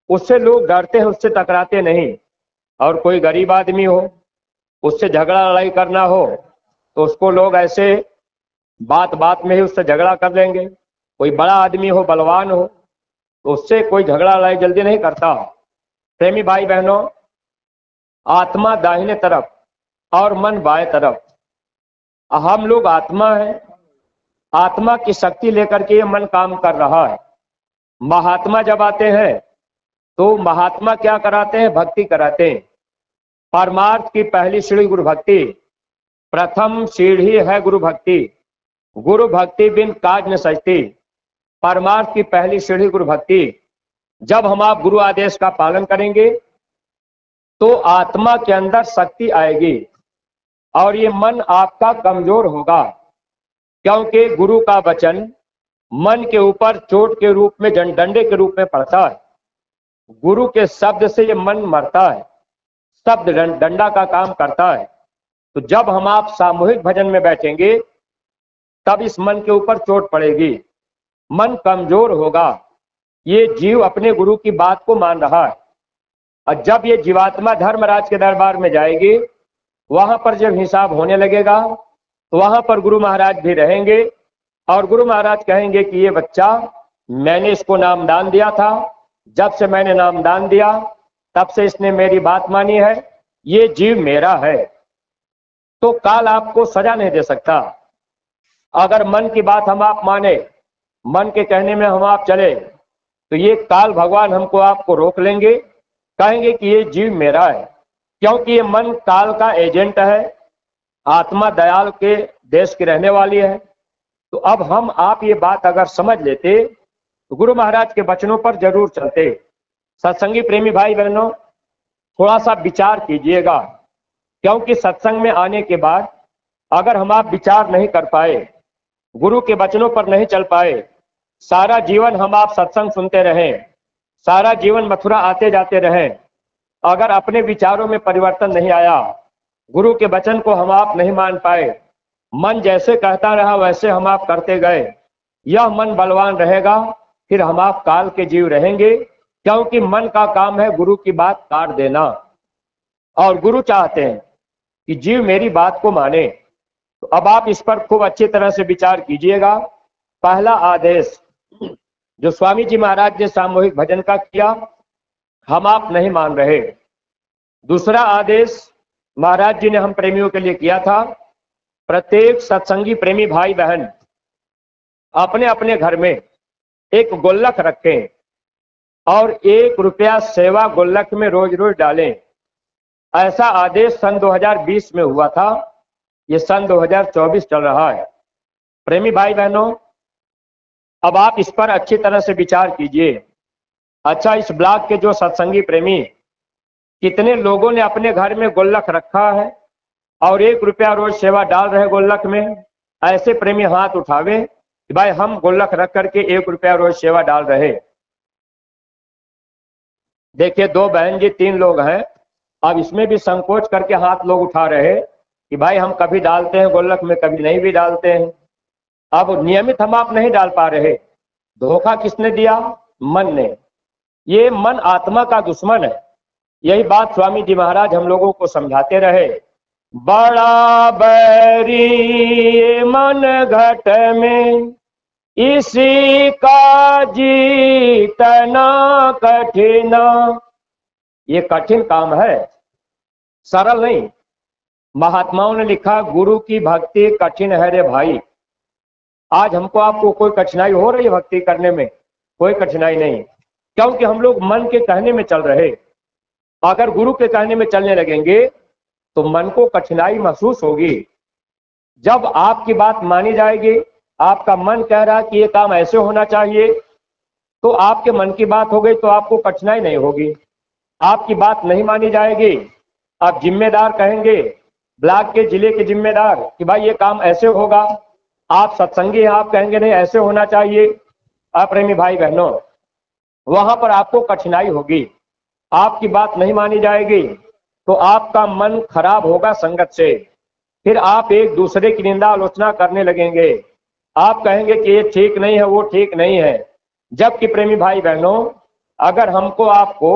उससे लोग डरते हैं, उससे टकराते नहीं। और कोई गरीब आदमी हो, उससे झगड़ा लड़ाई करना हो तो उसको लोग ऐसे बात बात में ही उससे झगड़ा कर लेंगे। कोई बड़ा आदमी हो, बलवान हो, तो उससे कोई झगड़ा लड़ाई जल्दी नहीं करता। प्रेमी भाई बहनों, आत्मा दाहिने तरफ और मन बाएं तरफ। हम लोग आत्मा है, आत्मा की शक्ति लेकर के ये मन काम कर रहा है। महात्मा जब आते हैं तो महात्मा क्या कराते हैं? भक्ति कराते हैं। परमार्थ की पहली सीढ़ी गुरु भक्ति, प्रथम सीढ़ी है गुरु भक्ति। गुरु भक्ति बिन काज न सजती। परमार्थ की पहली सीढ़ी गुरु भक्ति। जब हम आप गुरु आदेश का पालन करेंगे तो आत्मा के अंदर शक्ति आएगी और ये मन आपका कमजोर होगा, क्योंकि गुरु का वचन मन के ऊपर चोट के रूप में, डंडे के रूप में पड़ता है। गुरु के शब्द से ये मन मरता है, शब्द डंडा का काम करता है। तो जब हम आप सामूहिक भजन में बैठेंगे तब इस मन के ऊपर चोट पड़ेगी, मन कमजोर होगा। ये जीव अपने गुरु की बात को मान रहा है और जब ये जीवात्मा धर्मराज के दरबार में जाएगी, वहां पर जब हिसाब होने लगेगा तो वहां पर गुरु महाराज भी रहेंगे और गुरु महाराज कहेंगे कि ये बच्चा, मैंने इसको नामदान दिया था, जब से मैंने नामदान दिया तब से इसने मेरी बात मानी है, ये जीव मेरा है। तो काल आपको सजा नहीं दे सकता। अगर मन की बात हम आप माने, मन के कहने में हम आप चले, तो ये काल भगवान हमको आपको रोक लेंगे, कहेंगे कि ये जीव मेरा है, क्योंकि ये मन काल का एजेंट है। आत्मा दयाल के देश की रहने वाली है। तो अब हम आप ये बात अगर समझ लेते तो गुरु महाराज के वचनों पर जरूर चलते। सत्संगी प्रेमी भाई बहनों, थोड़ा सा विचार कीजिएगा, क्योंकि सत्संग में आने के बाद अगर हम आप विचार नहीं कर पाए, गुरु के वचनों पर नहीं चल पाए, सारा जीवन हम आप सत्संग सुनते रहें, सारा जीवन मथुरा आते जाते रहें, अगर अपने विचारों में परिवर्तन नहीं आया, गुरु के वचन को हम आप नहीं मान पाए, मन जैसे कहता रहा वैसे हम आप करते गए, यह मन बलवान रहेगा, फिर हम आप काल के जीव रहेंगे। क्योंकि मन का काम है गुरु की बात काट देना, और गुरु चाहते हैं कि जीव मेरी बात को माने। तो अब आप इस पर खूब अच्छी तरह से विचार कीजिएगा। पहला आदेश जो स्वामी जी महाराज ने सामूहिक भजन का किया, हम आप नहीं मान रहे। दूसरा आदेश महाराज जी ने हम प्रेमियों के लिए किया था, प्रत्येक सत्संगी प्रेमी भाई बहन अपने अपने घर में एक गुल्लक रखें और 1 रुपया सेवा गुल्लक में रोज रोज डालें। ऐसा आदेश सन 2020 में हुआ था, ये सन 2024 चल रहा है। प्रेमी भाई बहनों, अब आप इस पर अच्छी तरह से विचार कीजिए। अच्छा, इस ब्लॉक के जो सत्संगी प्रेमी, कितने लोगों ने अपने घर में गुल्लक रखा है और 1 रुपया रोज सेवा डाल रहे गुल्लक में? ऐसे प्रेमी हाथ उठावे कि भाई हम गुल्लक रख करके 1 रुपया रोज सेवा डाल रहे। देखिए, 2 बहन जी 3 लोग हैं, अब इसमें भी संकोच करके हाथ लोग उठा रहे कि भाई हम कभी डालते हैं गुल्लक में, कभी नहीं भी डालते हैं। अब नियमित हम आप नहीं डाल पा रहे, धोखा किसने दिया? मन ने। ये मन आत्मा का दुश्मन है। यही बात स्वामी जी महाराज हम लोगों को समझाते रहे। बड़ा बैरी मन घट में, इसी का जीतना कठिन। ये कठिन काम है, सरल नहीं। महात्माओं ने लिखा, गुरु की भक्ति कठिन है रे भाई। आज हमको आपको कोई कठिनाई हो रही है भक्ति करने में? कोई कठिनाई नहीं, क्योंकि हम लोग मन के कहने में चल रहे। अगर गुरु के कहने में चलने लगेंगे तो मन को कठिनाई महसूस होगी। जब आपकी बात मानी जाएगी, आपका मन कह रहा है कि ये काम ऐसे होना चाहिए, तो आपके मन की बात हो गई तो आपको कठिनाई नहीं होगी। आपकी बात नहीं मानी जाएगी, आप जिम्मेदार कहेंगे, ब्लॉक के जिले के जिम्मेदार, कि भाई ये काम ऐसे होगा। आप सत्संगी हैं, आप कहेंगे नहीं ऐसे होना चाहिए। प्रेमी भाई बहनों, वहां पर आपको कठिनाई होगी, आपकी बात नहीं मानी जाएगी, तो आपका मन खराब होगा संगत से। फिर आप एक दूसरे की निंदा आलोचना करने लगेंगे, आप कहेंगे कि ये ठीक नहीं है, वो ठीक नहीं है। जबकि प्रेमी भाई बहनों, अगर हमको आपको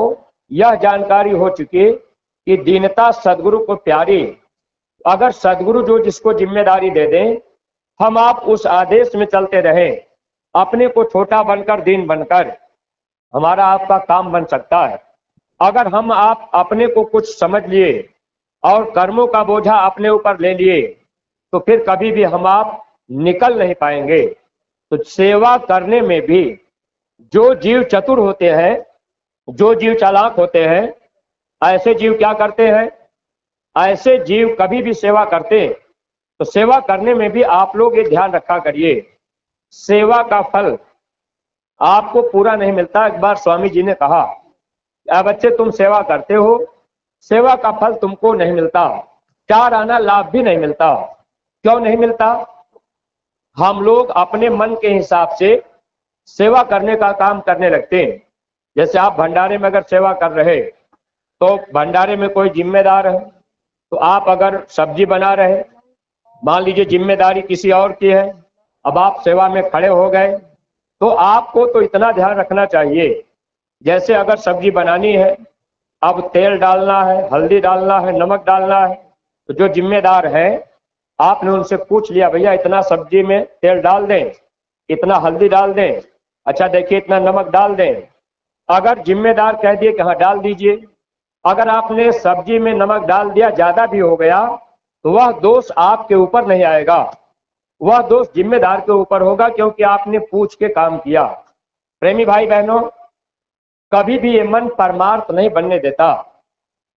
यह जानकारी हो चुकी कि दीनता सदगुरु को प्यारी, अगर सदगुरु जो जिसको जिम्मेदारी दे दें, हम आप उस आदेश में चलते रहे, अपने को छोटा बनकर दीन बनकर हमारा आपका काम बन सकता है। अगर हम आप अपने को कुछ समझ लिए और कर्मों का बोझा अपने ऊपर ले लिए तो फिर कभी भी हम आप निकल नहीं पाएंगे। तो सेवा करने में भी जो जीव चतुर होते हैं, जो जीव चालाक होते हैं, ऐसे जीव क्या करते हैं, ऐसे जीव कभी भी सेवा करते तो सेवा करने में भी आप लोग ये ध्यान रखा करिए, सेवा का फल आपको पूरा नहीं मिलता। एक बार स्वामी जी ने कहा, बच्चे तुम सेवा करते हो, सेवा का फल तुमको नहीं मिलता, 4 आना लाभ भी नहीं मिलता। क्यों नहीं मिलता? हम लोग अपने मन के हिसाब से सेवा करने का काम करने लगते हैं। जैसे आप भंडारे में अगर सेवा कर रहे तो भंडारे में कोई जिम्मेदार है, तो आप अगर सब्जी बना रहे, मान लीजिए जिम्मेदारी किसी और की है, अब आप सेवा में खड़े हो गए, तो आपको तो इतना ध्यान रखना चाहिए, जैसे अगर सब्जी बनानी है, अब तेल डालना है, हल्दी डालना है, नमक डालना है, तो जो जिम्मेदार है आपने उनसे पूछ लिया, भैया इतना सब्जी में तेल डाल दें, इतना हल्दी डाल दें, अच्छा देखिए इतना नमक डाल दें। अगर जिम्मेदार कह दिए कि हाँ डाल दीजिए, अगर आपने सब्जी में नमक डाल दिया, ज्यादा भी हो गया, तो वह दोष आपके ऊपर नहीं आएगा, वह दोष जिम्मेदार के ऊपर होगा, क्योंकि आपने पूछ के काम किया। प्रेमी भाई बहनों, कभी भी ये मन परमार्थ नहीं बनने देता,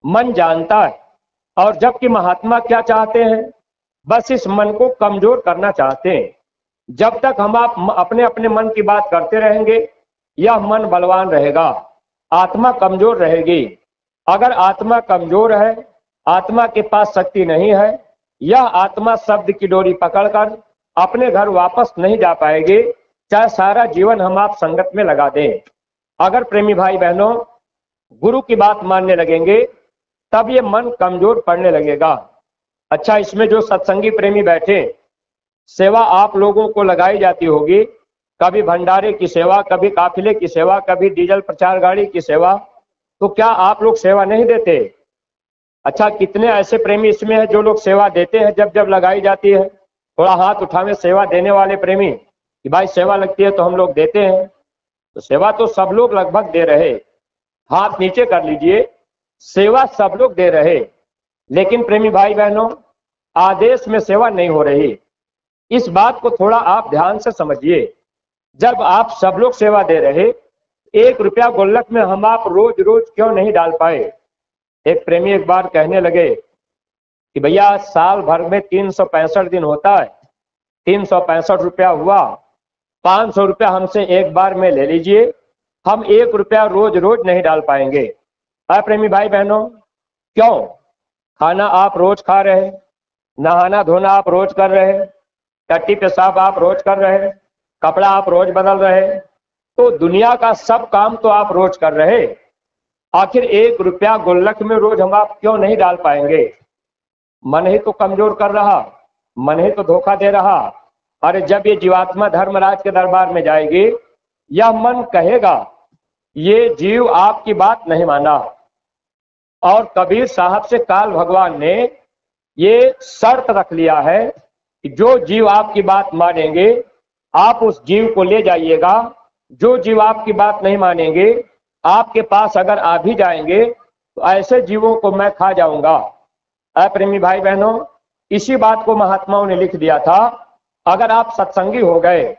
मन जानता है। और जबकि महात्मा क्या चाहते हैं, बस इस मन को कमजोर करना चाहते हैं। जब तक हम आप अपने अपने मन की बात करते रहेंगे, यह मन बलवान रहेगा, आत्मा कमजोर रहेगी। अगर आत्मा कमजोर है, आत्मा के पास शक्ति नहीं है, यह आत्मा शब्द की डोरी पकड़कर अपने घर वापस नहीं जा पाएगी, चाहे सारा जीवन हम आप संगत में लगा दें। अगर प्रेमी भाई बहनों गुरु की बात मानने लगेंगे, तब ये मन कमजोर पड़ने लगेगा। अच्छा, इसमें जो सत्संगी प्रेमी बैठे, सेवा आप लोगों को लगाई जाती होगी, कभी भंडारे की सेवा, कभी काफिले की सेवा, कभी डीजल प्रचार गाड़ी की सेवा, तो क्या आप लोग सेवा नहीं देते? अच्छा, कितने ऐसे प्रेमी इसमें हैं जो लोग सेवा देते हैं? जब जब लगाई जाती है, थोड़ा हाथ उठावे सेवा देने वाले प्रेमी कि भाई सेवा लगती है तो हम लोग देते हैं। तो सेवा तो सब लोग लगभग दे रहे, हाथ नीचे कर लीजिए, सेवा सब लोग दे रहे, लेकिन प्रेमी भाई बहनों आदेश में सेवा नहीं हो रही। इस बात को थोड़ा आप ध्यान से समझिए। जब आप सब लोग सेवा दे रहे, 1 रुपया गुल्लक में हम आप रोज रोज क्यों नहीं डाल पाए? एक प्रेमी एक बार कहने लगे कि भैया साल भर में 365 दिन होता है, 365 रुपया हुआ, 500 रुपया हमसे एक बार में ले लीजिए, हम 1 रुपया रोज रोज नहीं डाल पाएंगे। प्रेमी भाई बहनों, क्यों? खाना आप रोज खा रहे, नहाना धोना आप रोज कर रहे, टट्टी पेशाब आप रोज कर रहे, कपड़ा आप रोज बदल रहे, तो दुनिया का सब काम तो आप रोज कर रहे, आखिर 1 रुपया गुल्लक में रोज हम आप क्यों नहीं डाल पाएंगे? मन ही तो कमजोर कर रहा, मन ही तो धोखा दे रहा। अरे जब ये जीवात्मा धर्मराज के दरबार में जाएगी, यह मन कहेगा ये जीव आपकी बात नहीं माना। और कबीर साहब से काल भगवान ने ये शर्त रख लिया है कि जो जीव आपकी बात मानेंगे आप उस जीव को ले जाइएगा, जो जीव आपकी बात नहीं मानेंगे आपके पास अगर आ भी जाएंगे तो ऐसे जीवों को मैं खा जाऊंगा। प्रेमी भाई बहनों, इसी बात को महात्माओं ने लिख दिया था। अगर आप सत्संगी हो गए,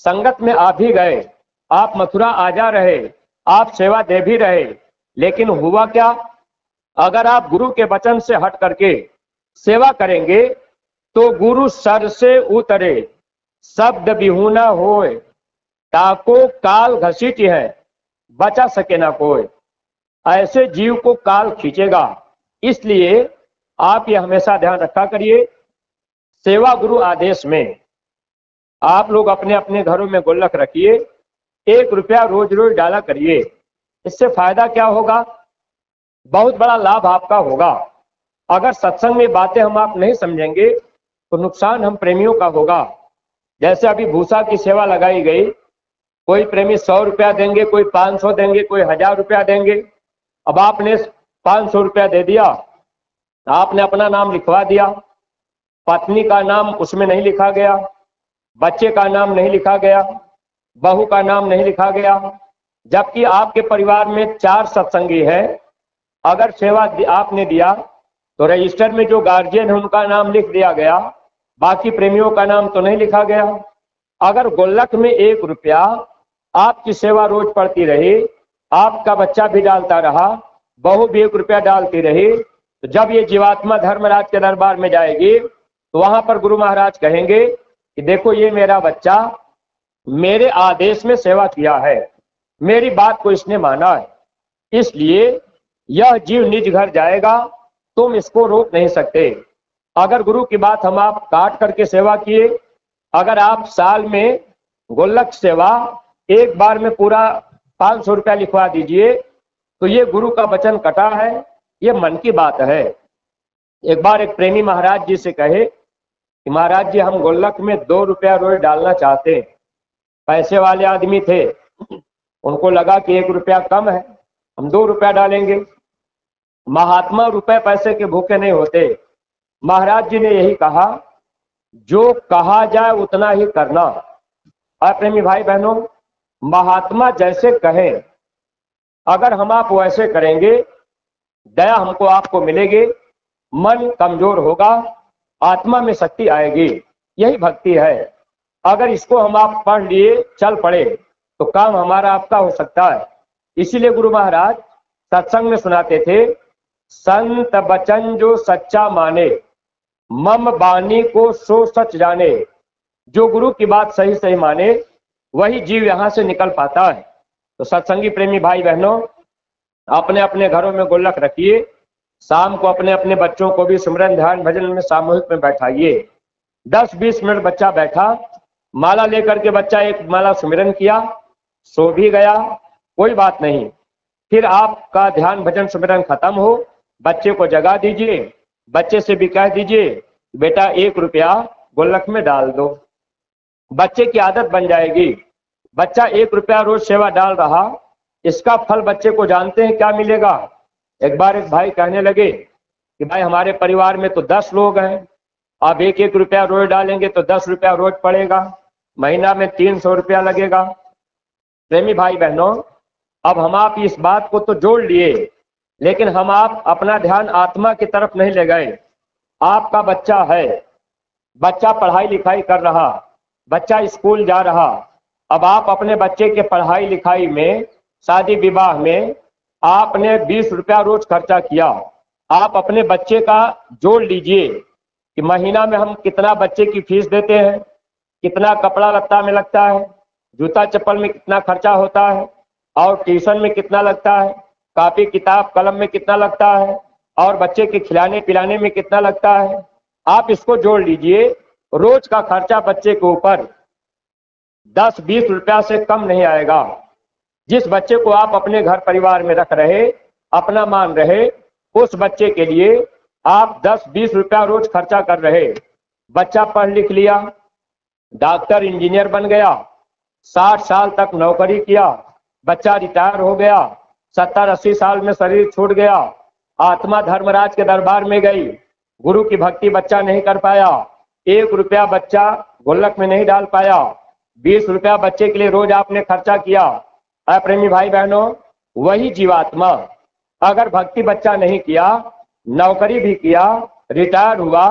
संगत में आ भी गए, आप मथुरा आ जा रहे, आप सेवा दे भी रहे, लेकिन हुआ क्या? अगर आप गुरु के वचन से हट करके सेवा करेंगे तो गुरु सर से उतरे, शब्द बिहुना होए, ताको काल घसीटी है, बचा सके ना कोई। ऐसे जीव को काल खींचेगा। इसलिए आप ये हमेशा ध्यान रखा करिए, सेवा गुरु आदेश में आप लोग अपने अपने घरों में गुल्लक रखिए, 1 रुपया रोज रोज डाला करिए। इससे फायदा क्या होगा? बहुत बड़ा लाभ आपका होगा। अगर सत्संग में बातें हम आप नहीं समझेंगे तो नुकसान हम प्रेमियों का होगा। जैसे अभी भूसा की सेवा लगाई गई, कोई प्रेमी 100 रुपया देंगे, कोई 500 देंगे, कोई 1000 रुपया देंगे। अब आपने 500 रुपया दे दिया, आपने अपना नाम लिखवा दिया, पत्नी का नाम उसमें नहीं लिखा गया, बच्चे का नाम नहीं लिखा गया, बहू का नाम नहीं लिखा गया, जबकि आपके परिवार में 4 सत्संगी है। अगर सेवा आपने दिया तो रजिस्टर में जो गार्जियन है उनका नाम लिख दिया गया, बाकी प्रेमियों का नाम तो नहीं लिखा गया। अगर गुल्लक में 1 रुपया आपकी सेवा रोज पड़ती रही, आपका बच्चा भी डालता रहा, बहू भी 1 रुपया डालती रही, तो जब ये जीवात्मा धर्मराज के दरबार में जाएगी तो वहां पर गुरु महाराज कहेंगे कि देखो ये मेरा बच्चा मेरे आदेश में सेवा किया है, मेरी बात को इसने माना है, इसलिए यह जीव निज घर जाएगा, तुम इसको रोक नहीं सकते। अगर गुरु की बात हम आप काट करके सेवा किए, अगर आप साल में गुल्लक सेवा एक बार में पूरा 500 रुपया लिखवा दीजिए तो ये गुरु का वचन कटा है, ये मन की बात है। एक बार एक प्रेमी महाराज जी से कहे कि महाराज जी हम गुल्लक में 2 रुपया रोज डालना चाहते हैं। पैसे वाले आदमी थे, उनको लगा कि 1 रुपया कम है, हम 2 रुपया डालेंगे। महात्मा रुपए पैसे के भूखे नहीं होते। महाराज जी ने यही कहा, जो कहा जाए उतना ही करना। और प्रेमी भाई बहनों, महात्मा जैसे कहें अगर हम आप वैसे करेंगे, दया हमको आपको मिलेगी, मन कमजोर होगा, आत्मा में शक्ति आएगी, यही भक्ति है। अगर इसको हम आप पढ़ लिए चल पड़े तो काम हमारा आपका हो सकता है। इसीलिए गुरु महाराज सत्संग में सुनाते थे, संत बचन जो सच्चा माने, मम बानी को सो सच जाने। जो गुरु की बात सही सही माने वही जीव यहां से निकल पाता है। तो सत्संगी प्रेमी भाई बहनों, अपने अपने घरों में गुल्लक रखिए, शाम को अपने अपने बच्चों को भी सिमरन ध्यान भजन में सामूहिक में बैठाइए। 10-20 मिनट बच्चा बैठा, माला लेकर के बच्चा एक माला सिमरन किया, सो भी गया, कोई बात नहीं। फिर आपका ध्यान भजन सिमरन खत्म हो, बच्चे को जगा दीजिए, बच्चे से भी कह दीजिए बेटा 1 रुपया गुल्लक में डाल दो। बच्चे की आदत बन जाएगी। बच्चा 1 रुपया रोज सेवा डाल रहा, इसका फल बच्चे को जानते हैं क्या मिलेगा। एक बार एक भाई कहने लगे कि भाई हमारे परिवार में तो 10 लोग हैं, अब 1-1 रुपया रोज डालेंगे तो 10 रुपया रोज पड़ेगा, महीना में 300 रुपया लगेगा। प्रेमी भाई बहनों, अब हम आप इस बात को तो जोड़ लिए, लेकिन हम आप अपना ध्यान आत्मा की तरफ नहीं ले गए। आपका बच्चा है, बच्चा पढ़ाई लिखाई कर रहा, बच्चा स्कूल जा रहा, अब आप अपने बच्चे के पढ़ाई लिखाई में, शादी विवाह में आपने 20 रुपया रोज खर्चा किया। आप अपने बच्चे का जोड़ लीजिए कि महीना में हम कितना बच्चे की फीस देते हैं, कितना कपड़ा लत्ता में लगता है, जूता चप्पल में कितना खर्चा होता है, और ट्यूशन में कितना लगता है, कॉपी किताब कलम में कितना लगता है, और बच्चे के खिलाने पिलाने में कितना लगता है। आप इसको जोड़ लीजिए, रोज का खर्चा बच्चे के ऊपर 10-20 रुपया से कम नहीं आएगा। जिस बच्चे को आप अपने घर परिवार में रख रहे, अपना मान रहे, उस बच्चे के लिए आप 10-20 रुपया रोज खर्चा कर रहे। बच्चा पढ़ लिख लिया, डॉक्टर इंजीनियर बन गया, 60 साल तक नौकरी किया, बच्चा रिटायर हो गया, 70-80 साल में शरीर छूट गया, आत्मा धर्मराज के दरबार में गई, गुरु की भक्ति बच्चा नहीं कर पाया, 1 रुपया बच्चा गुल्लक में नहीं डाल पाया, 20 रुपया बच्चे के लिए रोज आपने खर्चा किया। प्रेमी भाई बहनों, वही जीवात्मा अगर भक्ति बच्चा नहीं किया, नौकरी भी किया, रिटायर हुआ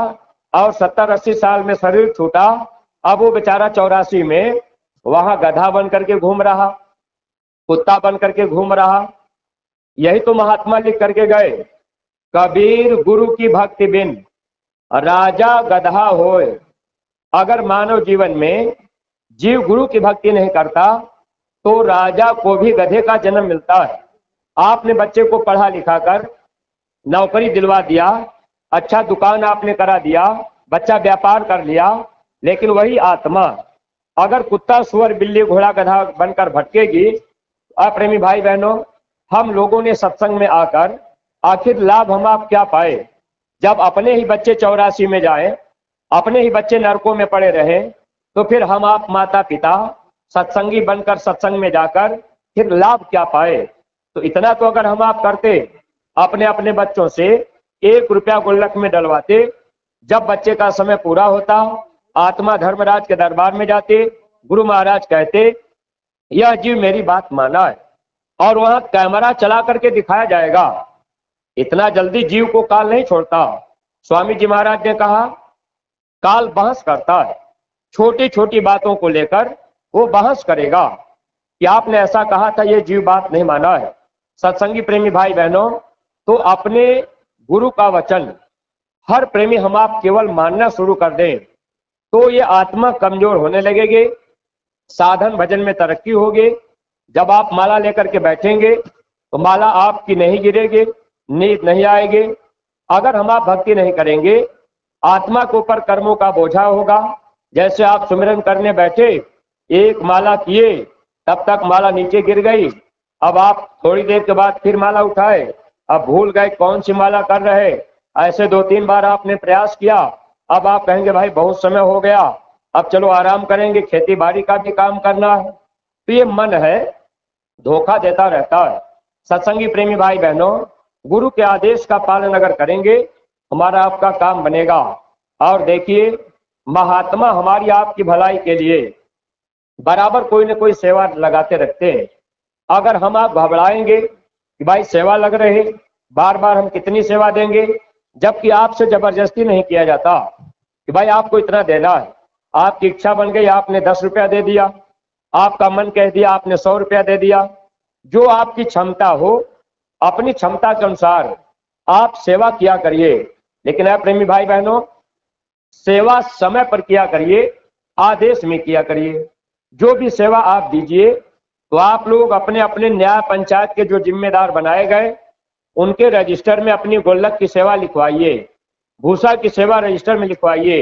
और 70-80 साल में शरीर छूटा, अब वो बेचारा 84 में वहां गधा बन करके घूम रहा, कुत्ता बन करके घूम रहा। यही तो महात्मा लिख करके गए, कबीर गुरु की भक्ति बिन राजा गधा होए। अगर मानव जीवन में जीव गुरु की भक्ति नहीं करता तो राजा को भी गधे का जन्म मिलता है। आपने बच्चे को पढ़ा लिखा कर नौकरी दिलवा दिया, अच्छा दुकान आपने करा दिया, बच्चा व्यापार कर लिया, लेकिन वही आत्मा अगर कुत्ता सुअर बिल्ली घोड़ा गधा बनकर भटकेगी। प्रेमी भाई बहनों, हम लोगों ने सत्संग में आकर आखिर लाभ हम आप क्या पाए? जब अपने ही बच्चे 84 में जाए, अपने ही बच्चे नरकों में पड़े रहे, तो फिर हम आप माता पिता सत्संगी बनकर सत्संग में जाकर फिर लाभ क्या पाए? तो इतना तो अगर हम आप करते, अपने अपने बच्चों से 1 रुपया गुल्लक में डलवाते, जब बच्चे का समय पूरा होता, आत्मा धर्मराज के दरबार में जाते, गुरु महाराज कहते यह जीव मेरी बात माना है, और वहां कैमरा चला करके दिखाया जाएगा। इतना जल्दी जीव को काल नहीं छोड़ता। स्वामी जी महाराज ने कहा काल बहस करता है, छोटी छोटी बातों को लेकर वो बहस करेगा कि आपने ऐसा कहा था, ये जीव बात नहीं माना है। सत्संगी प्रेमी भाई बहनों, तो अपने गुरु का वचन हर प्रेमी हम आप केवल मानना शुरू कर दें तो ये आत्मा कमजोर होने लगेगी, साधन भजन में तरक्की होगी। जब आप माला लेकर के बैठेंगे तो माला आपकी नहीं गिरेगी, नींद नहीं आएगी। अगर हम आप भक्ति नहीं करेंगे, आत्मा के ऊपर कर्मों का बोझा होगा। जैसे आप सुमिरन करने बैठे, एक माला किए, तब तक माला नीचे गिर गई, अब आप थोड़ी देर के बाद फिर माला उठाए, अब भूल गए कौन सी माला कर रहे। ऐसे 2-3 बार आपने प्रयास किया, अब आप कहेंगे भाई बहुत समय हो गया, अब चलो आराम करेंगे, खेती बाड़ी का भी काम करना है। तो ये मन है, धोखा देता रहता है। सत्संगी प्रेमी भाई बहनों, गुरु के आदेश का पालन अगर करेंगे, हमारा आपका काम बनेगा। और देखिए, महात्मा हमारी आपकी भलाई के लिए बराबर कोई न कोई सेवा लगाते रखते हैं। अगर हम आप घबराएंगे कि भाई सेवा लग रहे, बार बार हम कितनी सेवा देंगे, जबकि आपसे जबरदस्ती नहीं किया जाता कि भाई आपको इतना देना है। आपकी इच्छा बन गई, आपने 10 रुपया दे दिया, आपका मन कह दिया आपने 100 रुपया दे दिया। जो आपकी क्षमता हो, अपनी क्षमता के अनुसार आप सेवा किया करिए। लेकिन है प्रेमी भाई बहनों, सेवा समय पर किया करिए, आदेश में किया करिए। जो भी सेवा आप दीजिए तो आप लोग अपने अपने न्याय पंचायत के जो जिम्मेदार बनाए गए, उनके रजिस्टर में अपनी गुल्लक की सेवा लिखवाइए, भूसा की सेवा रजिस्टर में लिखवाइए,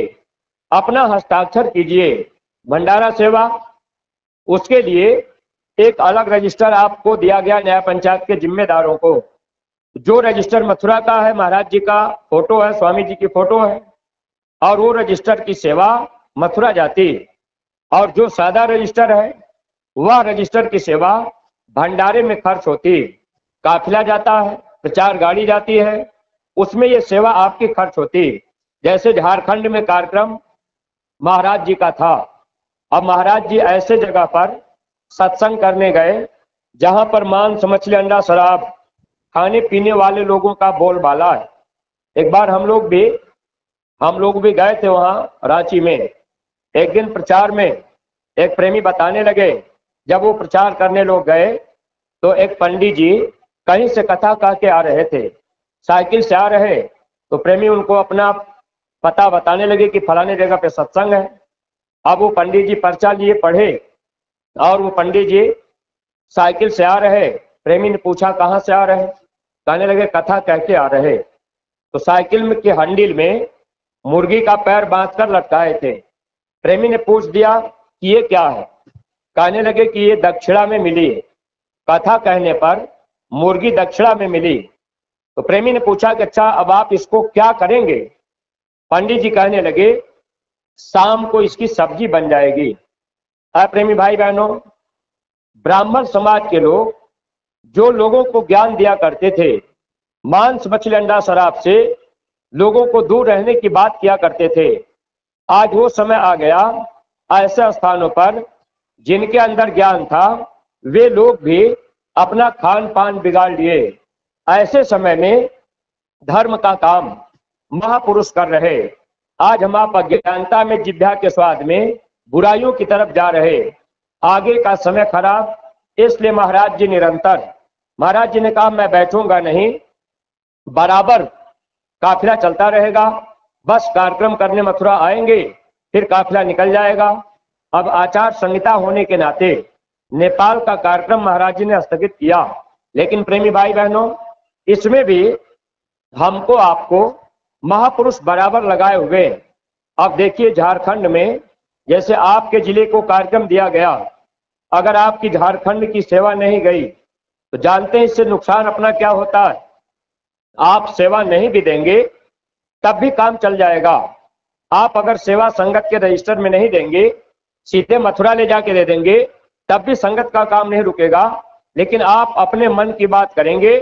अपना हस्ताक्षर कीजिए। भंडारा सेवा, उसके लिए एक अलग रजिस्टर आपको दिया गया न्याय पंचायत के जिम्मेदारों को। जो रजिस्टर मथुरा का है, महाराज जी का फोटो है, स्वामी जी की फोटो है, और वो रजिस्टर की सेवा मथुरा जाती। और जो सादा रजिस्टर है, वह रजिस्टर की सेवा भंडारे में खर्च होती। काफिला जाता है, प्रचार गाड़ी जाती है, उसमें ये सेवा आपकी खर्च होती। जैसे झारखंड में कार्यक्रम महाराज जी का था, अब महाराज जी ऐसे जगह पर सत्संग करने गए जहां पर मांस मछली अंडा शराब खाने पीने वाले लोगों का बोलबाला है। एक बार हम लोग भी गए थे वहां रांची में। एक दिन प्रचार में एक प्रेमी बताने लगे, जब वो प्रचार करने लोग गए तो एक पंडित जी कहीं से कथा कह के आ रहे थे, साइकिल से आ रहे, तो प्रेमी उनको अपना पता बताने लगे कि फलाने जगह पे सत्संग है। अब वो पंडित जी पर्चा लिए पढ़े, और वो पंडित जी साइकिल से आ रहे। प्रेमी ने पूछा कहाँ से आ रहे, कहने लगे कथा कह के आ रहे। तो साइकिल में के हंडिल में मुर्गी का पैर बांधकर लटकाए थे। प्रेमी ने पूछ दिया कि ये क्या है, कहने लगे कि ये दक्षिणा में मिली, कथा कहने पर मुर्गी दक्षिणा में मिली। तो प्रेमी ने पूछा कि अच्छा अब आप इसको क्या करेंगे। पंडित जी कहने लगे शाम को इसकी सब्जी बन जाएगी। प्रेमी भाई बहनों, ब्राह्मण समाज के लोग जो लोगों को ज्ञान दिया करते थे, मांस मछली अंडा शराब से लोगों को दूर रहने की बात किया करते थे, आज वो समय आ गया ऐसे स्थानों पर जिनके अंदर ज्ञान था, वे लोग भी अपना खान पान बिगाड़ लिए। ऐसे समय में धर्म का काम महापुरुष कर रहे। आज हम आप अज्ञानता में जिह्वा के स्वाद में बुराइयों की तरफ जा रहे। आगे का समय खराब, इसलिए महाराज जी महाराज जी ने कहा मैं बैठूंगा नहीं, बराबर काफिला चलता रहेगा। बस कार्यक्रम करने मथुरा आएंगे, फिर काफिला निकल जाएगा। अब आचार संहिता होने के नाते नेपाल का कार्यक्रम महाराज जी ने स्थगित किया। लेकिन प्रेमी भाई बहनों, इसमें भी हमको आपको महापुरुष बराबर लगाए हुए। अब देखिए झारखंड में जैसे आपके जिले को कार्यक्रम दिया गया, अगर आपकी झारखंड की सेवा नहीं गई तो जानते हैं इससे नुकसान अपना क्या होता है। आप सेवा नहीं भी देंगे तब भी काम चल जाएगा। आप अगर सेवा संगत के रजिस्टर में नहीं देंगे, सीधे मथुरा ले जाके दे देंगे, तब भी संगत का काम नहीं रुकेगा। लेकिन आप अपने मन की बात करेंगे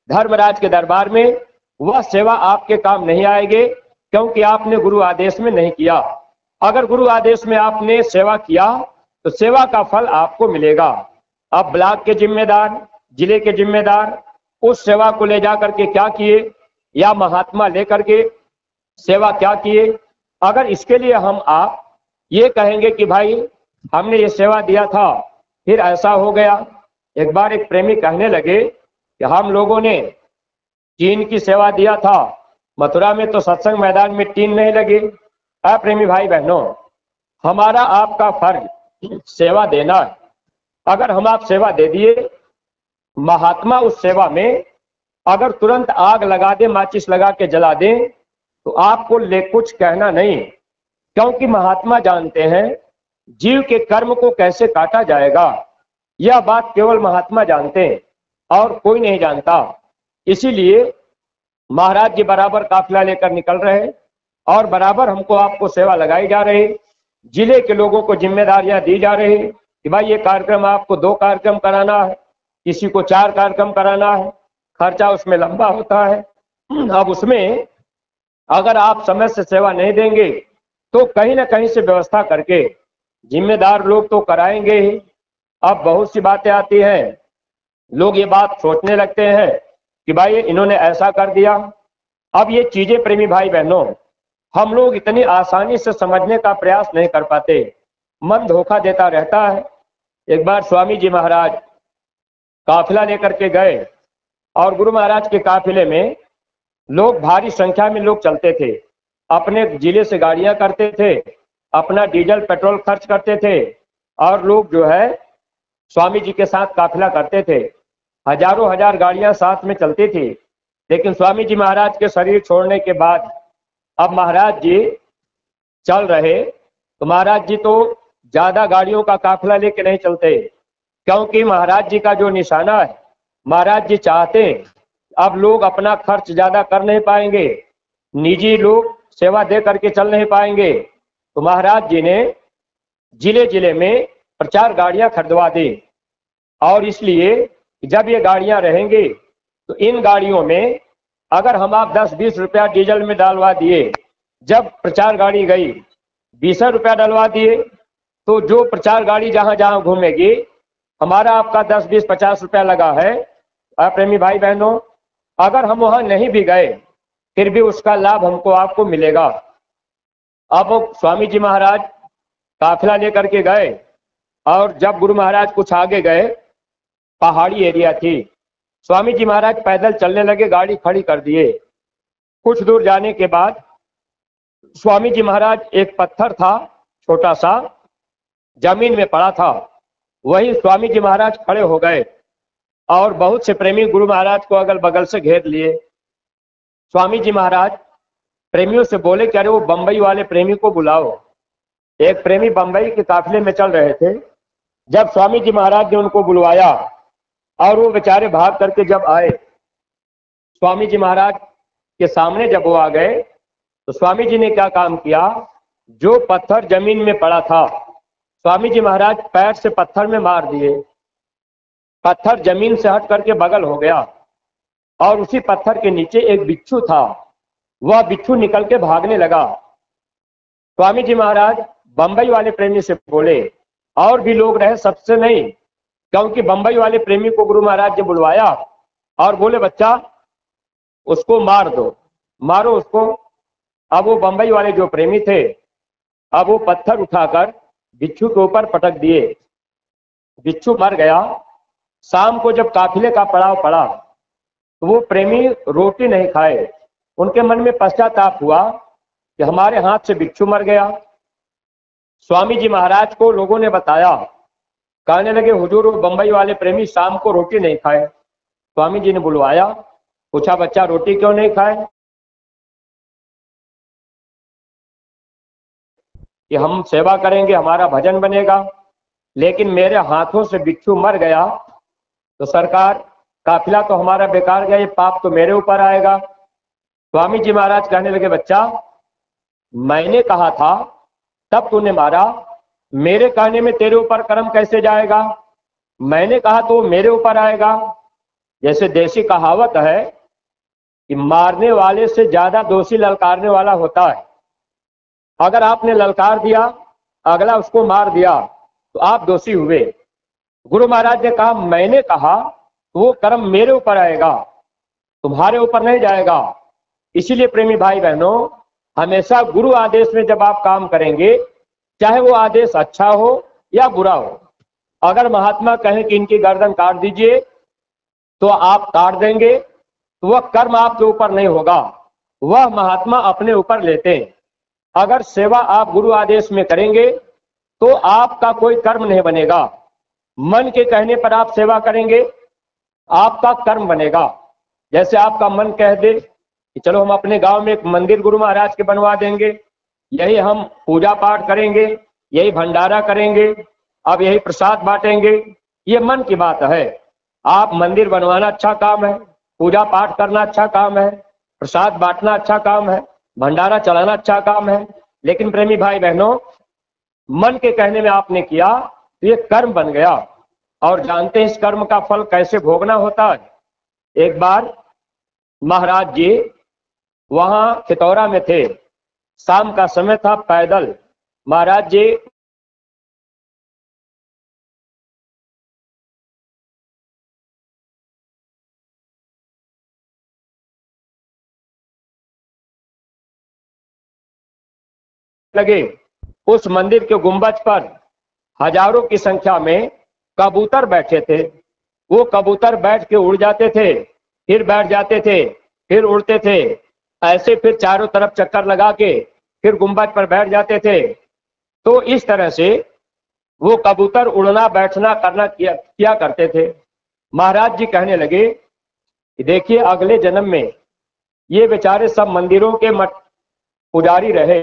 धर्मराज के दरबार में, वह सेवा आपके काम नहीं आएगी। क्योंकि आपने गुरु आदेश में नहीं किया। अगर गुरु आदेश में आपने सेवा किया तो सेवा का फल आपको मिलेगा। अब ब्लॉक के जिम्मेदार, जिले के जिम्मेदार उस सेवा को ले जाकर के क्या किए, या महात्मा लेकर के सेवा क्या किए। अगर इसके लिए हम आप ये कहेंगे कि भाई हमने ये सेवा दिया था फिर ऐसा हो गया। एक बार एक प्रेमी कहने लगे कि हम लोगों ने टीन की सेवा दिया था, मथुरा में तो सत्संग मैदान में टीन नहीं लगी। प्रेमी भाई बहनों, हमारा आपका फर्ज सेवा देना है। अगर हम आप सेवा दे दिए, महात्मा उस सेवा में अगर तुरंत आग लगा दे, माचिस लगा के जला दे, तो आपको ले कुछ कहना नहीं, क्योंकि महात्मा जानते हैं जीव के कर्म को कैसे काटा जाएगा। यह बात केवल महात्मा जानते हैं और कोई नहीं जानता। इसीलिए महाराज जी बराबर काफिला लेकर निकल रहे और बराबर हमको आपको सेवा लगाई जा रही। जिले के लोगों को जिम्मेदारियां दी जा रही कि भाई ये कार्यक्रम आपको 2 कार्यक्रम कराना है, किसी को 4 कार्यक्रम कराना है, खर्चा उसमें लंबा होता है। अब उसमें अगर आप समय से सेवा नहीं देंगे तो कहीं ना कहीं से व्यवस्था करके जिम्मेदार लोग तो कराएंगे ही। अब बहुत सी बातें आती हैं, लोग ये बात सोचने लगते हैं कि भाई इन्होंने ऐसा कर दिया। अब ये चीजें प्रेमी भाई बहनों हम लोग इतनी आसानी से समझने का प्रयास नहीं कर पाते, मन धोखा देता रहता है। एक बार स्वामी जी महाराज काफिला लेकर के गए और गुरु महाराज के काफिले में लोग भारी संख्या में लोग चलते थे, अपने जिले से गाड़ियां करते थे, अपना डीजल पेट्रोल खर्च करते थे और लोग जो है स्वामी जी के साथ काफिला करते थे। हजारों हजार गाड़ियां साथ में चलती थी। लेकिन स्वामी जी महाराज के शरीर छोड़ने के बाद अब महाराज जी चल रहे तो महाराज जी तो ज्यादा गाड़ियों का काफिला लेके नहीं चलते, क्योंकि महाराज जी का जो निशाना है, महाराज जी चाहते हैं अब लोग अपना खर्च ज्यादा कर नहीं पाएंगे, निजी लोग सेवा दे करके चल नहीं पाएंगे। तो महाराज जी ने जिले जिले में प्रचार गाड़ियां खरीदवा दी और इसलिए जब ये गाड़ियां रहेंगी तो इन गाड़ियों में अगर हम आप 10-20 रुपया डीजल में डालवा दिए, जब प्रचार गाड़ी गई 20 रुपया डलवा दिए, तो जो प्रचार गाड़ी जहां जहां घूमेगी हमारा आपका 10-20-50 रुपया लगा है। प्रेमी भाई बहनों, अगर हम वहां नहीं भी गए फिर भी उसका लाभ हमको आपको मिलेगा। अब स्वामी जी महाराज काफिला लेकर के गए और जब गुरु महाराज कुछ आगे गए, पहाड़ी एरिया थी, स्वामी जी महाराज पैदल चलने लगे, गाड़ी खड़ी कर दिए। कुछ दूर जाने के बाद स्वामी जी महाराज, एक पत्थर था छोटा सा जमीन में पड़ा था, वही स्वामी जी महाराज खड़े हो गए और बहुत से प्रेमी गुरु महाराज को अगल बगल से घेर लिए। स्वामी जी महाराज प्रेमियों से बोले कि अरे वो बंबई वाले प्रेमी को बुलाओ। एक प्रेमी बंबई के काफिले में चल रहे थे। जब स्वामी जी महाराज ने उनको बुलवाया और वो बेचारे भाग करके जब आए, स्वामी जी महाराज के सामने जब वो आ गए तो स्वामी जी ने क्या काम किया, जो पत्थर जमीन में पड़ा था स्वामी जी महाराज पैर से पत्थर में मार दिए। पत्थर जमीन से हट करके बगल हो गया और उसी पत्थर के नीचे एक बिच्छू था, वह बिच्छू निकल के भागने लगा। स्वामी जी महाराज बंबई वाले प्रेमी से बोले, और भी लोग रहे, सबसे नहीं, क्योंकि बंबई वाले प्रेमी को गुरु महाराज ने बुलवाया और बोले बच्चा उसको मार दो, मारो उसको। अब वो बंबई वाले जो प्रेमी थे, अब वो पत्थर उठाकर बिच्छू के ऊपर पटक दिए, बिच्छू मर गया। शाम को जब काफिले का पड़ाव पड़ा तो वो प्रेमी रोटी नहीं खाए। उनके मन में पश्चाताप हुआ कि हमारे हाथ से बिच्छू मर गया। स्वामी जी महाराज को लोगों ने बताया, कहने लगे हुजूर वो बंबई वाले प्रेमी शाम को रोटी नहीं खाए। स्वामी जी ने बुलवाया, पूछा बच्चा रोटी क्यों नहीं खाए? कि हम सेवा करेंगे, हमारा भजन बनेगा, लेकिन मेरे हाथों से बिच्छू मर गया तो सरकार काफिला तो हमारा बेकार गया, ये पाप तो मेरे ऊपर आएगा। स्वामी जी महाराज कहने लगे बच्चा मैंने कहा था तब तूने मारा, मेरे कहने में तेरे ऊपर कर्म कैसे जाएगा? मैंने कहा तो मेरे ऊपर आएगा। जैसे देसी कहावत है कि मारने वाले से ज्यादा दोषी ललकारने वाला होता है। अगर आपने ललकार दिया, अगला उसको मार दिया, तो आप दोषी हुए। गुरु महाराज ने कहा, मैंने कहा वो कर्म मेरे ऊपर आएगा, तुम्हारे ऊपर नहीं जाएगा। इसीलिए प्रेमी भाई बहनों, हमेशा गुरु आदेश में जब आप काम करेंगे, चाहे वो आदेश अच्छा हो या बुरा हो, अगर महात्मा कहें कि इनकी गर्दन काट दीजिए तो आप काट देंगे, तो वह कर्म आपके ऊपर नहीं होगा, वह महात्मा अपने ऊपर लेते हैं। अगर सेवा आप गुरु आदेश में करेंगे तो आपका कोई कर्म नहीं बनेगा। मन के कहने पर आप सेवा करेंगे, आपका कर्म बनेगा। जैसे आपका मन कह दे कि चलो हम अपने गांव में एक मंदिर गुरु महाराज के बनवा देंगे, यही हम पूजा पाठ करेंगे, यही भंडारा करेंगे, अब यही प्रसाद बांटेंगे, ये मन की बात है। आप मंदिर बनवाना अच्छा काम है, पूजा पाठ करना अच्छा काम है, प्रसाद बांटना अच्छा काम है, भंडारा चलाना अच्छा काम है, लेकिन प्रेमी भाई बहनों, मन के कहने में आपने किया तो ये कर्म बन गया। और जानते हैं इस कर्म का फल कैसे भोगना होता है। एक बार महाराज जी वहां खितौरा में थे, शाम का समय था, पैदल महाराज जी लगे। उस मंदिर के गुंबज पर हजारों की संख्या में कबूतर बैठे थे। वो कबूतर बैठ के उड़ जाते थे, फिर बैठ जाते थे, फिर उड़ते थे, ऐसे फिर चारों तरफ चक्कर लगा के फिर गुंबज पर बैठ जाते थे। तो इस तरह से वो कबूतर उड़ना बैठना करना किया करते थे। महाराज जी कहने लगे कि देखिए, अगले जन्म में ये बेचारे सब मंदिरों के मठ पुजारी रहे,